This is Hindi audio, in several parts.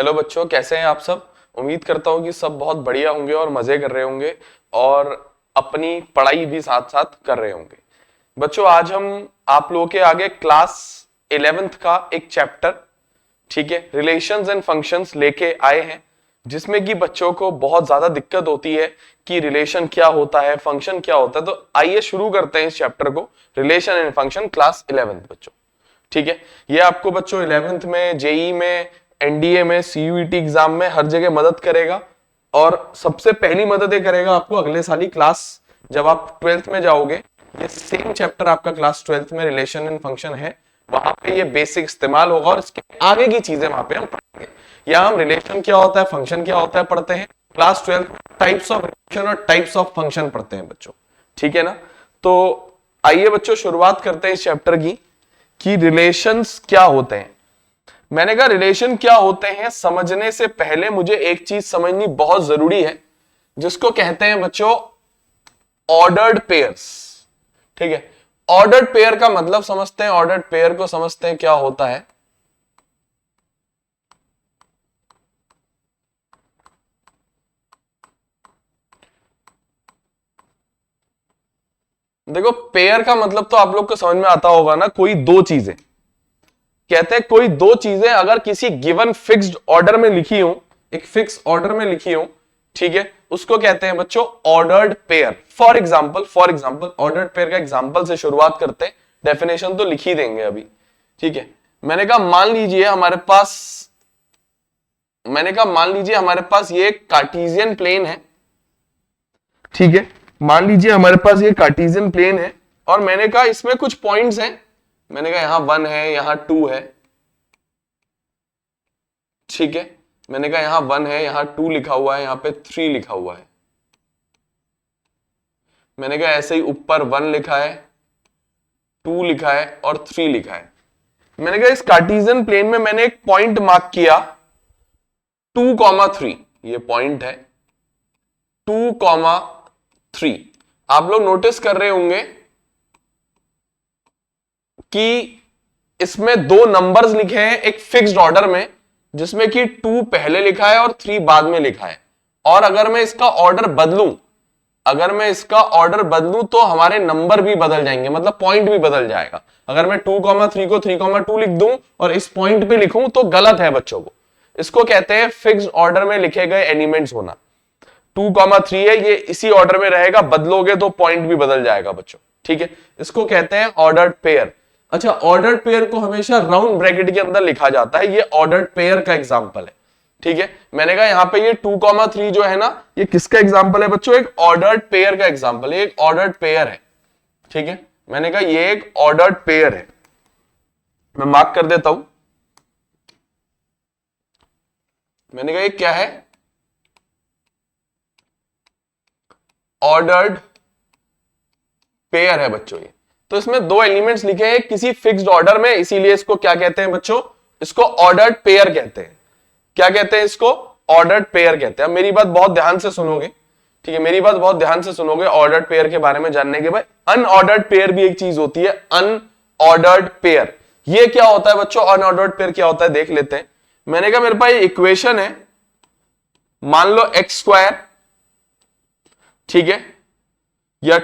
हेलो बच्चों, कैसे हैं आप सब। उम्मीद करता हूं कि सब बहुत बढ़िया होंगे और मजे कर रहे होंगे और अपनी पढ़ाई भी साथ साथ कर रहे होंगे। बच्चों, आज हम आप लोगों के आगे क्लास 11th का एक चैप्टर, ठीक है, रिलेशंस एंड फंक्शंस लेके आए हैं, जिसमें कि बच्चों को बहुत ज्यादा दिक्कत होती है कि रिलेशन क्या होता है, फंक्शन क्या होता है। तो आइए शुरू करते हैं इस चैप्टर को, relation and function, class 11th बच्चों। ठीक है, ये आपको बच्चों 11th में, जेई में, एनडीए में, सीयूईटी एग्जाम में हर जगह मदद करेगा। और सबसे पहली मदद ये करेगा आपको अगले साल ही क्लास, जब आप 12th में जाओगे, ये सेम चैप्टर आपका क्लास 12th में रिलेशन एंड फंक्शन है, वहां पे ये बेसिक इस्तेमाल होगा और इसके आगे की चीजें वहां पे हम पढ़ेंगे। या हम रिलेशन क्या होता है, फंक्शन क्या होता है पढ़ते हैं। क्लास 12 टाइप्स ऑफ रिलेशन और टाइप्स ऑफ फंक्शन पढ़ते हैं बच्चों, ठीक है ना। तो आइए बच्चों शुरुआत करते हैं इस चैप्टर की कि रिलेशंस क्या होते हैं। मैंने कहा रिलेशन क्या होते हैं, समझने से पहले मुझे एक चीज समझनी बहुत जरूरी है, जिसको कहते हैं बच्चों ऑर्डर्ड पेयर्स। ठीक है, ऑर्डर्ड पेयर का मतलब समझते हैं, ऑर्डर्ड पेयर को समझते हैं क्या होता है। देखो, पेयर का मतलब तो आप लोग को समझ में आता होगा ना, कोई दो चीजें। कहते हैं कोई दो चीजें अगर किसी गिवन फिक्स्ड ऑर्डर में लिखी हो, एक फिक्स ऑर्डर में लिखी हो, ठीक है, उसको कहते हैं बच्चों ordered pair. For example ordered pair का एग्जांपल से शुरुआत करते हैं, डेफिनेशन तो लिख ही देंगे अभी। ठीक है, मैंने कहा मान लीजिए हमारे पास ये कार्टेशियन प्लेन है। ठीक है, मान लीजिए हमारे पास ये कार्टेशियन प्लेन है और मैंने कहा इसमें कुछ पॉइंट्स हैं। मैंने कहा यहां 1 है, यहां 2 है। ठीक है, मैंने कहा यहां 1 है, यहां 2 लिखा हुआ है, यहां पे 3 लिखा हुआ है। मैंने कहा ऐसे ही ऊपर 1 लिखा है, 2 लिखा है और 3 लिखा है। मैंने कहा इस कार्टेशियन प्लेन में मैंने एक पॉइंट मार्क किया 2,3, ये पॉइंट है 2,3। आप लोग नोटिस कर रहे होंगे कि इसमें दो नंबर्स लिखे हैं एक फिक्स्ड ऑर्डर में, जिसमें कि 2 पहले लिखा है और 3 बाद में लिखा है। और अगर मैं इसका ऑर्डर बदलूं तो हमारे नंबर भी बदल जाएंगे, मतलब पॉइंट भी बदल जाएगा। अगर मैं 2,3 को 3,2 लिख दूं और इस पॉइंट पे लिखूं तो गलत है बच्चों को। इसको कहते हैं फिक्स्ड ऑर्डर में लिखे गए एलिमेंट्स होना। 2,3 है, ये इसी ऑर्डर में रहेगा, बदलोगे तो पॉइंट भी बदल जाएगा बच्चों। ठीक है, इसको कहते हैं ऑर्डर्ड पेयर। अच्छा, ऑर्डर्ड पेयर को हमेशा राउंड ब्रैकेट के अंदर लिखा जाता है, ये ऑर्डर्ड पेयर का एग्जांपल है। ठीक है, मैंने कहा यहां पे ये 2,3 जो है ना, ये किसका एग्जांपल है बच्चों, एक ऑर्डर्ड पेयर का एग्जांपल है, एक ऑर्डर्ड पेयर है। ठीक है, मैंने कहा ये एक ऑर्डर्ड पेयर है, मैं मार्क कर देता हूं। मैंने कहा ये क्या है, ऑर्डर्ड पेयर है बच्चों ये। तो इसमें दो एलिमेंट्स लिखे हैं किसी फिक्स्ड ऑर्डर में, इसीलिए इसको क्या कहते हैं बच्चों, इसको ऑर्डर्ड पेयर कहते हैं। क्या कहते हैं इसको, ऑर्डर्ड पेयर कहते हैं। अब मेरी बात बहुत ध्यान से सुनोगे, ठीक है, मेरी बात बहुत ध्यान से सुनोगे ऑर्डर्ड पेयर के बारे में जानने के बाद। अनऑर्डर्ड पेयर भी एक चीज होती है, अनऑर्डर्ड पेयर। ये क्या होता है बच्चों, अनऑर्डर्ड पेयर क्या होता है देख लेते हैं। मैंने कहा मेरे पास इक्वेशन है, मान लो x², ठीक है, या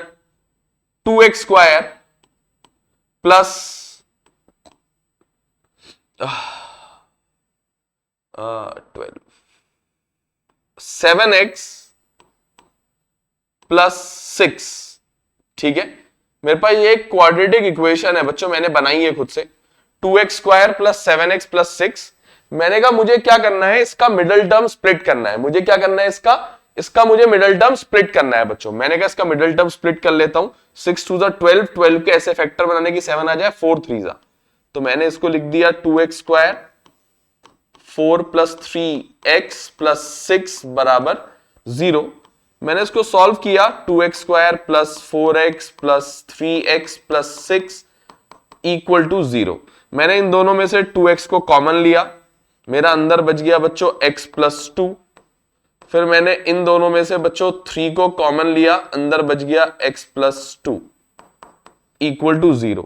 2x² प्लस 12 7x प्लस 6। ठीक है, मेरे पास ये एक क्वाड्रेटिक इक्वेशन है बच्चों, मैंने बनाई है खुद से, 2x² प्लस 7x प्लस 6। मैंने कहा मुझे क्या करना है, इसका मिडिल टर्म स्प्लिट करना है। मुझे क्या करना है, इसका मुझे मिडिल टर्म स्प्लिट करना है बच्चों। मैंने कहा इसका मिडिल टर्म स्प्लिट कर लेता हूं। 6 2 12, 12 के ऐसे फैक्टर बनाने की 7 आ जाए, 4 3 तो मैंने इसको लिख दिया 2x² 4 प्लस 3x प्लस 6 बराबर 0। मैंने इसको सॉल्व किया, 2x² plus 4x plus 3x plus 6 equal to 0। मैंने इन दोनों में से 2x को कॉमन लिया, मेरा अंदर बच गया बच्चों x प्लस 2। फिर मैंने इन दोनों में से बच्चों 3 को कॉमन लिया, अंदर बच गया x प्लस 2 इक्वल टू 0।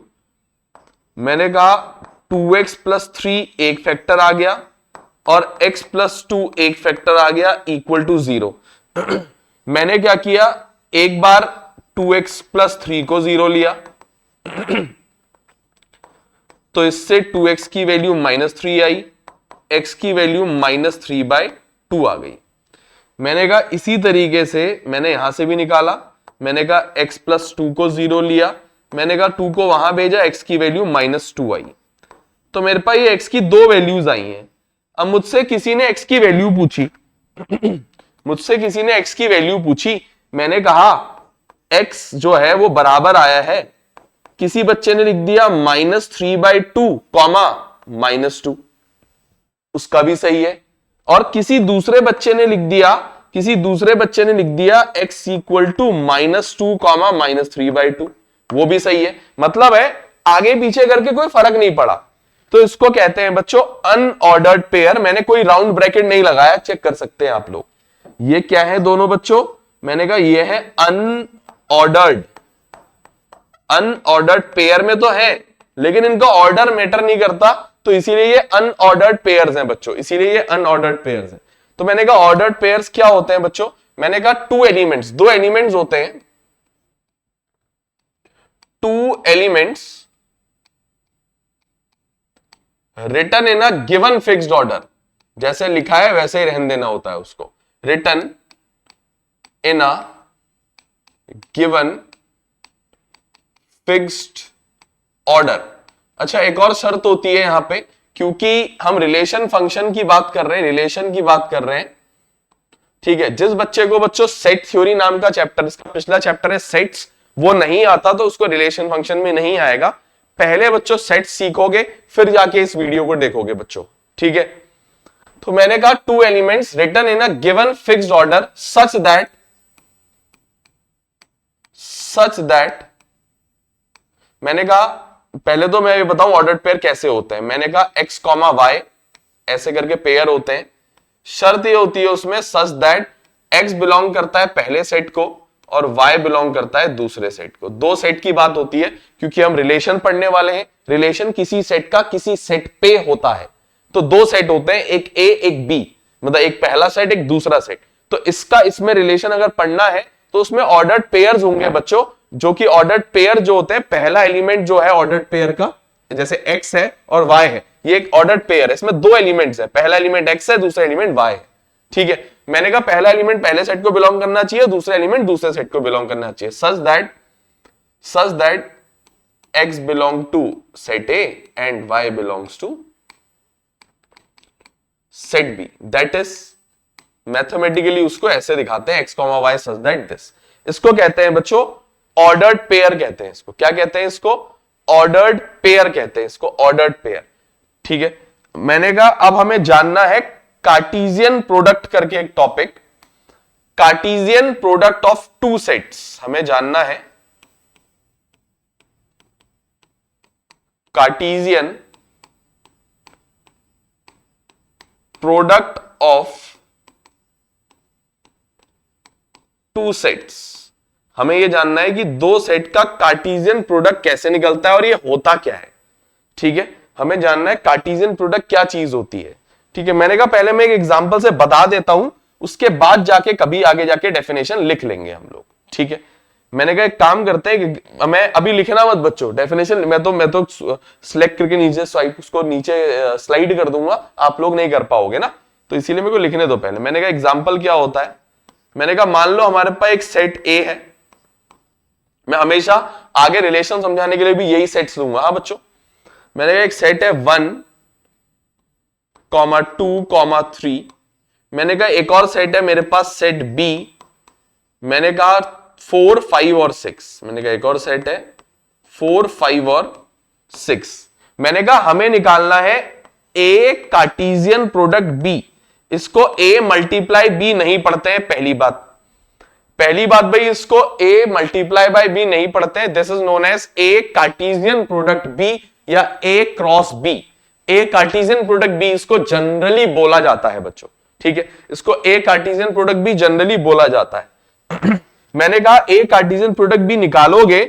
मैंने कहा 2x प्लस 3 एक फैक्टर आ गया, और x प्लस 2 एक फैक्टर आ गया इक्वल टू 0। मैंने क्या किया, एक बार 2x प्लस 3 को 0 लिया तो इससे 2x की वैल्यू -3 आई, x की वैल्यू -3/2 आ गई। मैंने कहा इसी तरीके से मैंने यहां से भी निकाला, मैंने कहा x प्लस 2 को 0 लिया, मैंने कहा 2 को वहां भेजा, x की वैल्यू -2 आई। तो मेरे पास ये x की दो वैल्यूज आई हैं। अब मुझसे किसी ने x की वैल्यू पूछी मुझसे किसी ने x की वैल्यू पूछी, मैंने कहा x जो है वो बराबर आया है, किसी बच्चे ने लिख दिया -3/2 कॉमा -2, उसका भी सही है। और किसी दूसरे बच्चे ने लिख दिया x इक्वल टू -2 कॉमा -3/2, वो भी सही है। मतलब है आगे पीछे करके कोई फर्क नहीं पड़ा। तो इसको कहते हैं बच्चों अनऑर्डर्ड पेयर। मैंने कोई राउंड ब्रैकेट नहीं लगाया, चेक कर सकते हैं आप लोग। ये क्या है दोनों बच्चों, मैंने कहा ये है अनऑर्डर्ड पेयर में तो है, लेकिन इनका ऑर्डर मैटर नहीं करता, तो इसीलिए ये अनऑर्डर्ड पेयर्स हैं बच्चों, इसीलिए ये अनऑर्डर्ड पेयर्स हैं। तो मैंने कहा ऑर्डर्ड पेयर्स क्या होते हैं बच्चों, मैंने कहा दो एलिमेंट्स होते हैं, 2 elements written in a given fixed order. जैसे लिखा है वैसे ही रहने देना होता है उसको, written in a given fixed order. अच्छा एक और शर्त होती है यहां पे, क्योंकि हम रिलेशन फंक्शन की बात कर रहे हैं, ठीक है। जिस बच्चे को बच्चों सेट थ्योरी नाम का चैप्टर, इसका पिछला चैप्टर है सेट्स, वो नहीं आता तो उसको रिलेशन फंक्शन में नहीं आएगा। पहले बच्चों सेट सीखोगे फिर जाके इस वीडियो को देखोगे बच्चों, ठीक है। तो मैंने कहा 2 elements written in a given fixed order such that मैंने कहा पहले तो मैं ये बताऊं ऑर्डर्ड पेयर कैसे होते हैं। मैंने कहा x, y ऐसे करके पेयर होते हैं। शर्त ये होती है उसमें सच दैट x बिलोंग करता है पहले सेट को और y बिलोंग करता है दूसरे सेट को। दो सेट की बात होती है क्योंकि हम रिलेशन पढ़ने वाले हैं। रिलेशन किसी सेट का किसी सेट पे होता है, तो दो सेट होते हैं, एक A एक B, मतलब एक पहला सेट एक दूसरा सेट। तो इसमें रिलेशन अगर पढ़ना है तो उसमें ऑर्डर्ड पेयर्स होंगे बच्चों, जो कि ऑर्डर्ड पेयर जो होते हैं, पहला एलिमेंट जो है ऑर्डर्ड पेयर का, जैसे x है और y है, ये एक ऑर्डर्ड पेयर है, इसमें दो एलिमेंट्स है, पहला एलिमेंट x है, दूसरा एलिमेंट y है, ठीक है। मैंने कहा पहला एलिमेंट पहले सेट को बिलोंग करना चाहिए, दूसरा एलिमेंट दूसरे सेट को बिलोंग करना चाहिए, such that x belong to set A and y belongs to set B। That is mathematically उसको ऐसे दिखाते हैं x, y such that this. इसको कहते हैं बच्चों ऑर्डर्ड पेयर कहते हैं। इसको क्या कहते हैं, इसको ऑर्डर्ड पेयर कहते हैं, इसको ऑर्डर्ड पेयर, ठीक है। मैंने कहा अब हमें जानना है कार्टेशियन प्रोडक्ट करके एक topic, Cartesian product of 2 sets हमें जानना है। कार्टेशियन प्रोडक्ट ऑफ 2 सेट्स, हमें यह जानना है कि दो सेट का कार्टेशियन प्रोडक्ट कैसे निकलता है और ये होता क्या है, ठीक है। हमें जानना है कार्टेशियन प्रोडक्ट क्या चीज होती है, ठीक है। मैंने कहा पहले मैं एक एग्जांपल से बता देता हूं, उसके बाद जाके कभी आगे जाके डेफिनेशन लिख लेंगे हम लोग, ठीक है। मैंने कहा एक काम करते हैं कि मैं अभी लिखना मत बच्चों डेफिनेशन, मैं तो सिलेक्ट करके नीचे उसको नीचे स्लाइड कर दूंगा, आप लोग नहीं कर पाओगे ना, तो इसीलिए मेरे को लिखने दो पहले। मैंने कहा एग्जाम्पल क्या होता है, मैंने कहा मान लो हमारे पास एक सेट A है, मैं हमेशा आगे रिलेशन समझाने के लिए भी यही सेट्स लूंगा। हाँ बच्चों, मैंने कहा एक सेट है 1, 2, 3। मैंने कहा एक और सेट है मेरे पास सेट B, मैंने कहा 4, 5 और 6। मैंने कहा एक और सेट है 4, 5 और 6। मैंने कहा हमें निकालना है A कार्टेशियन प्रोडक्ट B। इसको A मल्टीप्लाई B नहीं पढ़ते हैं, पहली बात भाई, इसको A मल्टीप्लाई बाय B नहीं पढ़ते हैं। This is known as A Cartesian product B या A cross B। A Cartesian product B इसको जनरली बोला जाता है बच्चों, ठीक है। इसको A Cartesian product B generally बोला जाता है। मैंने कहा A कार्टेशियन प्रोडक्ट B निकालोगे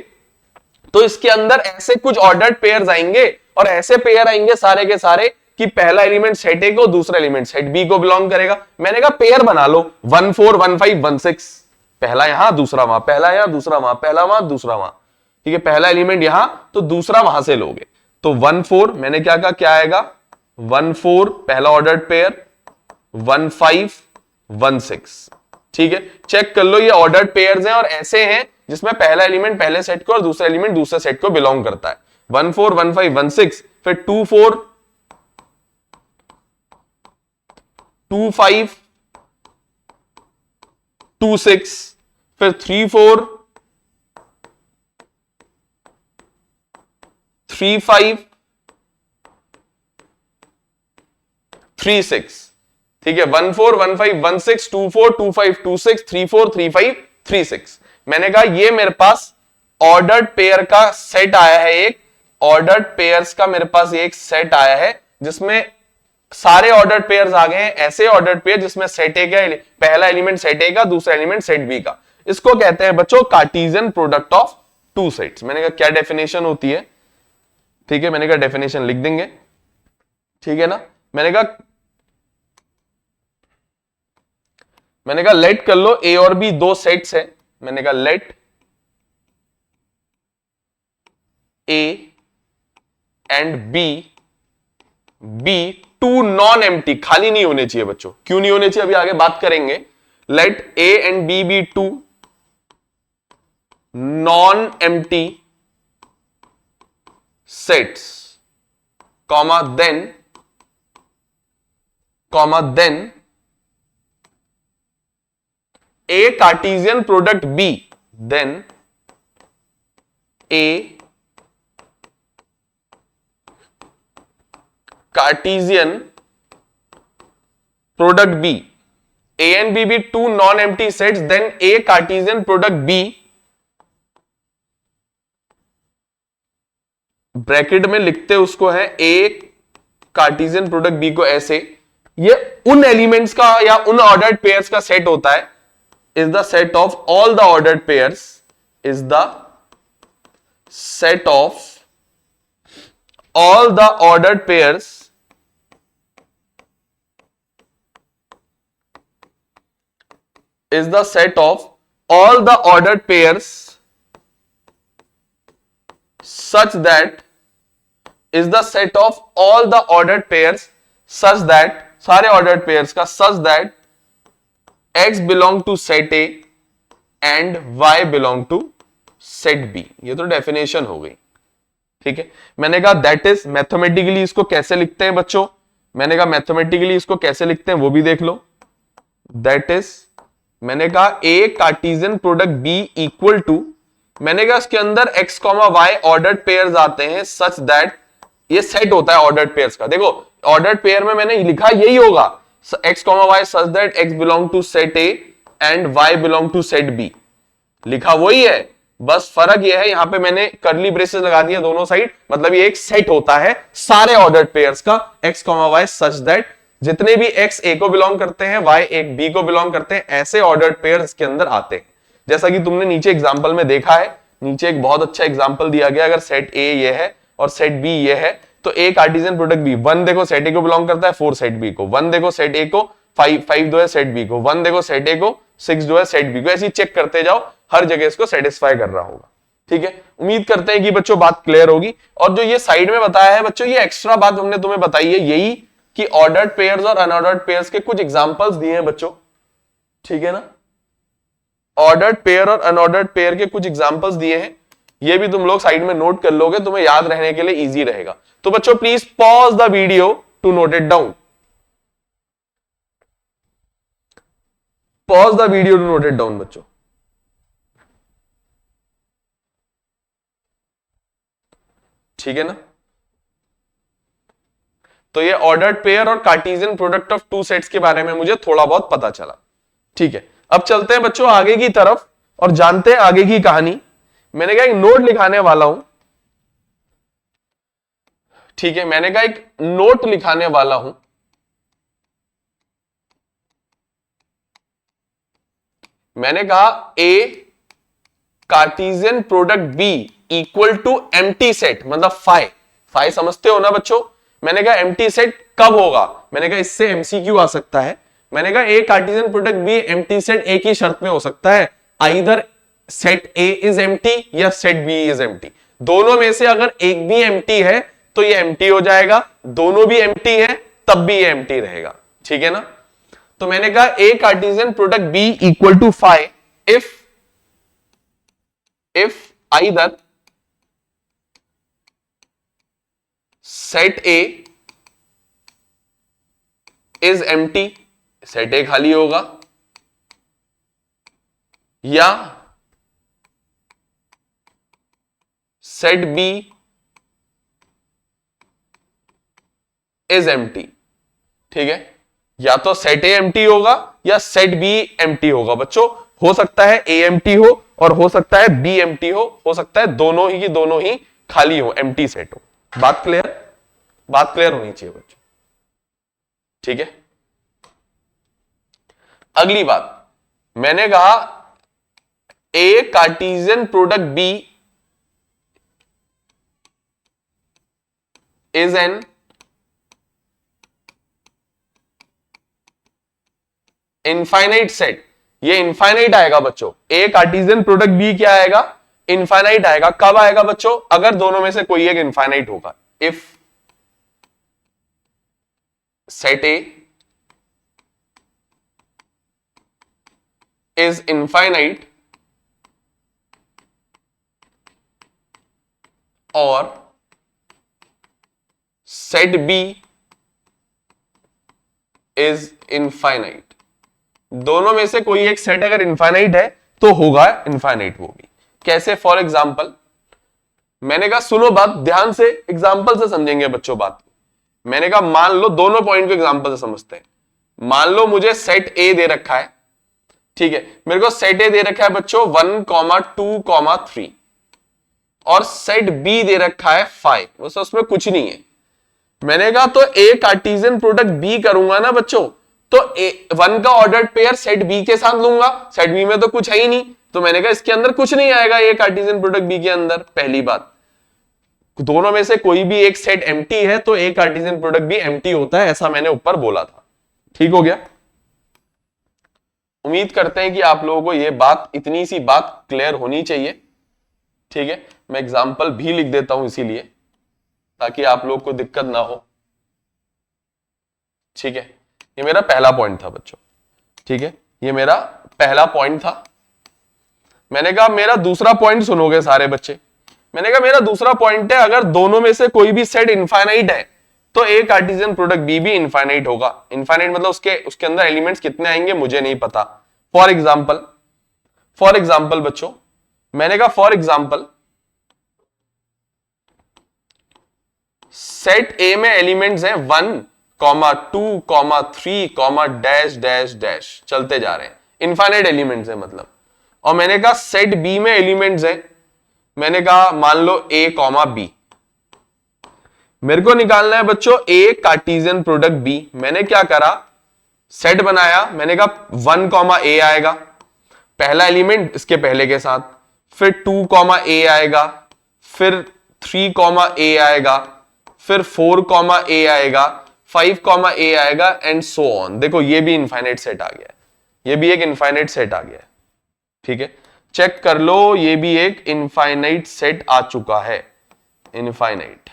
तो इसके अंदर ऐसे कुछ ऑर्डर्ड पेयर्स आएंगे और ऐसे पेयर आएंगे सारे के सारे कि पहला एलिमेंट सेट ए को, दूसरा एलिमेंट सेट बी को बिलोंग करेगा। मैंने कहा पेयर बना लो 1 4 1 5 1 6, पहला यहां दूसरा वहां, पहला यहां दूसरा वहां, पहला वहां दूसरा वहां, ठीक है। पहला एलिमेंट यहां तो दूसरा वहां से लोगे, तो 1 4 मैंने क्या कहा, क्या आएगा 1 4 पहला ऑर्डर्ड पेयर, 1 5 1 6, ठीक है। चेक कर लो ये ऑर्डर्ड पेयर्स हैं और ऐसे हैं जिसमें पहला एलिमेंट पहले सेट को और दूसरा एलिमेंट दूसरे सेट को बिलोंग करता है। 1 4 1 5 1 6, फिर 2 4 2 5 2 6, फिर 3 4 3 5 3 6, ठीक है। 1 4 1 5 1 6 2 4 2 5 2 6 3 4 3 5 3 6। मैंने कहा ये मेरे पास ऑर्डर्ड पेयर का सेट आया है, एक ऑर्डर्ड पेयर्स का मेरे पास एक सेट आया है जिसमें सारे ऑर्डर्ड पेयर्स आ गए हैं। ऐसे ऑर्डर्ड पेयर जिसमें सेट ए का पहला एलिमेंट सेट ए का, दूसरा एलिमेंट सेट बी का, इसको कहते हैं बच्चों Cartesian product of two sets. मैंने कहा क्या डेफिनेशन होती है, ठीक है। मैंने कहा डेफिनेशन लिख देंगे, ठीक है ना। मैंने कहा लेट कर लो ए और बी दो सेट्स है। मैंने कहा let A and B be two non empty, खाली नहीं होने चाहिए बच्चों। क्यों नहीं होने चाहिए अभी आगे बात करेंगे। Let A and B be two non empty sets, comma then A Cartesian product B, then A Cartesian product B, A and B be two non-empty sets, then A Cartesian product B, bracket में लिखते उसको है A Cartesian product B को ऐसे, ये उन एलिमेंट्स का या उन ऑर्डर्ड पेयर्स का सेट होता है, is the set of all the ordered pairs, is the set of all the ordered pairs is the set of all the ordered pairs such that is the set of all the ordered pairs such that सारे ordered pairs का such that x belong to set A and y belong to set B। ये तो डेफिनेशन हो गई, ठीक है। मैंने कहा दैट इज मैथमेटिकली इसको कैसे लिखते हैं बच्चों, मैंने कहा मैथमेटिकली इसको कैसे लिखते हैं वो भी देख लो। दैट इज मैंने कहा A Cartesian product B equal to, मैंने कहा इसके अंदर x, y ऑर्डर्ड पेयर्स आते हैं सच दैट, ये सेट होता है ऑर्डर्ड पेयर्स का। देखो ऑर्डर्ड पेयर में मैंने लिखा यही होगा, x, y such that x belong to set A and y belong to set B, लिखा वही है, बस फर्क ये है यहाँ पे मैंने कर्ली ब्रेसेस लगा दिए दोनों साइड, मतलब ये एक सेट होता है सारे ऑर्डर्ड पेयर्स का x, y such that जितने भी x A को बिलोंग करते हैं, y एक B को बिलोंग करते हैं, ऐसे ऑर्डर्ड पेयर्स के अंदर आते हैं। जैसा कि तुमने नीचे एग्जाम्पल में देखा है, नीचे एक बहुत अच्छा एग्जाम्पल दिया गया, अगर सेट A ये है और सेट B ये है तो A कार्टेशियन प्रोडक्ट B, 1 देखो सेट A को बिलोंग करता है, 4 सेट B को, 1 देखो सेट A को, 5 जो है सेट B को, 1 देखो सेट A को, 6 जो है सेट B को, ऐसे चेक करते जाओ, हर जगह इसको सेटिस्फाई कर रहा होगा, ठीक है। उम्मीद करते हैं कि बच्चों बात क्लियर होगी। और जो ये साइड में बताया है बच्चों, ये एक्स्ट्रा बात हमने तुम्हें बताई है यही कि ऑर्डर्ड पेयर्स और अनऑर्डर्ड पेयर्स के कुछ एग्जांपल्स दिए हैं बच्चों, ठीक है ना। ऑर्डर्ड पेयर और अनऑर्डर्ड पेयर के कुछ एग्जांपल्स दिए हैं, ये भी तुम लोग साइड में नोट कर लोगे, तुम्हें याद रहने के लिए इजी रहेगा। तो बच्चों please pause the video to note it down, pause the video to note it down बच्चों, ठीक है ना। तो ये ऑर्डर्ड पेयर और Cartesian product of two sets के बारे में मुझे थोड़ा बहुत पता चला, ठीक है। अब चलते हैं बच्चों आगे की तरफ और जानते हैं आगे की कहानी। मैंने कहा एक नोट लिखाने वाला हूं, ठीक है, मैंने कहा एक नोट लिखाने वाला हूं। मैंने कहा A Cartesian product B equal to empty set, मतलब फाई समझते हो ना बच्चों। मैंने कहा एम्प्टी सेट कब होगा? मैंने कहा इससे एमसीक्यू आ सकता है। मैंने कहा A Cartesian product B empty set एक ही शर्त में हो सकता है, either set A is empty या सेट बी इज एम्प्टी। दोनों में से अगर एक भी एम्प्टी है तो ये एम्प्टी हो जाएगा, दोनों भी एम्प्टी है तब भी ये एम्प्टी रहेगा। ठीक है ना? तो मैंने कहा A Cartesian product B equal to phi if either set A is empty, set A खाली होगा, या सेट बी इज एम्प्टी। ठीक है? या तो सेट ए एम्प्टी होगा या सेट बी एम्प्टी होगा। बच्चों हो सकता है ए एम्प्टी हो और हो सकता है बी एम्प्टी हो सकता है दोनों ही की दोनों ही खाली हो, एम्प्टी सेट हो। बात क्लियर? बात क्लियर होनी चाहिए बच्चों। ठीक है? अगली बात, मैंने कहा A Cartesian product B is an infinite set. ये इनफाइनाइट आएगा बच्चों, ए कार्टेशियन प्रोडक्ट बी क्या आएगा? इनफाइनाइट आएगा। कब आएगा बच्चों? अगर दोनों में से कोई एक इनफाइनाइट होगा। If set A is infinite और सेट बी इज इनफाइनाइट। दोनों में से कोई एक सेट अगर इनफाइनाइट है तो होगा इनफाइनाइट वो भी। कैसे? फॉर एग्जाम्पल, मैंने कहा सुनो बात ध्यान से, एग्जाम्पल से समझेंगे बच्चों बात। मैंने कहा मान लो, दोनों पॉइंट को एग्जाम्पल से समझते हैं। मान लो मुझे सेट ए दे रखा है। ठीक है? मेरे को सेट ए दे रखा है बच्चों 1, 2, 3 और सेट बी दे रखा है 5, बस उसमें कुछ नहीं है। मैंने कहा तो ए कार्टेशियन प्रोडक्ट बी करूंगा ना बच्चों, तो 1 का ऑर्डर्ड पेयर सेट बी के साथ लूंगा, सेट बी में तो कुछ है ही नहीं, तो मैंने कहा इसके अंदर कुछ नहीं आएगा ए कार्टेशियन प्रोडक्ट बी के अंदर। पहली बात, दोनों में से कोई भी एक सेट एम्प्टी है तो ए कार्टेशियन प्रोडक्ट भी एम्प्टी होता है, ऐसा मैंने ऊपर बोला था। ठीक हो गया? उम्मीद करते हैं कि आप लोगों को यह बात, इतनी सी बात क्लियर होनी चाहिए। ठीक है? मैं एग्जाम्पल भी लिख देता हूं इसीलिए, ताकि आप लोग को दिक्कत ना हो। ठीक है? ये मेरा पहला पॉइंट था बच्चों। ठीक है? ये मेरा पहला पॉइंट था। मैंने कहा मेरा दूसरा पॉइंट सुनोगे सारे बच्चे। मैंने कहा मेरा दूसरा पॉइंट है, अगर दोनों में से कोई भी सेट इनफाइनाइट है तो ए कार्टेशियन प्रोडक्ट बी भी इनफाइनाइट होगा। इनफाइनाइट मतलब उसके अंदर एलिमेंट्स कितने आएंगे मुझे नहीं पता। फॉर एग्जाम्पल बच्चों, मैंने कहा फॉर एग्जाम्पल सेट ए में एलिमेंट्स हैं 1, 2, 3, डैश डैश डैश, चलते जा रहे हैं, इनफाइनाइट एलिमेंट्स हैं मतलब। और मैंने कहा सेट बी में एलिमेंट्स हैं, मैंने कहा मान लो ए, बी। मेरे को निकालना है बच्चों ए कार्टेशियन प्रोडक्ट बी। मैंने क्या करा, सेट बनाया। मैंने कहा 1, ए आएगा पहला एलिमेंट इसके पहले के साथ, फिर 2, ए आएगा, फिर 3, ए आएगा, फिर 4, ए आएगा, 5, ए आएगा एंड सो ऑन। देखो ये भी इनफाइनाइट सेट आ गया है, ये भी एक इनफाइनाइट सेट आ गया है। ठीक है? चेक कर लो, ये भी एक इनफाइनाइट सेट आ चुका है, इनफाइनाइट।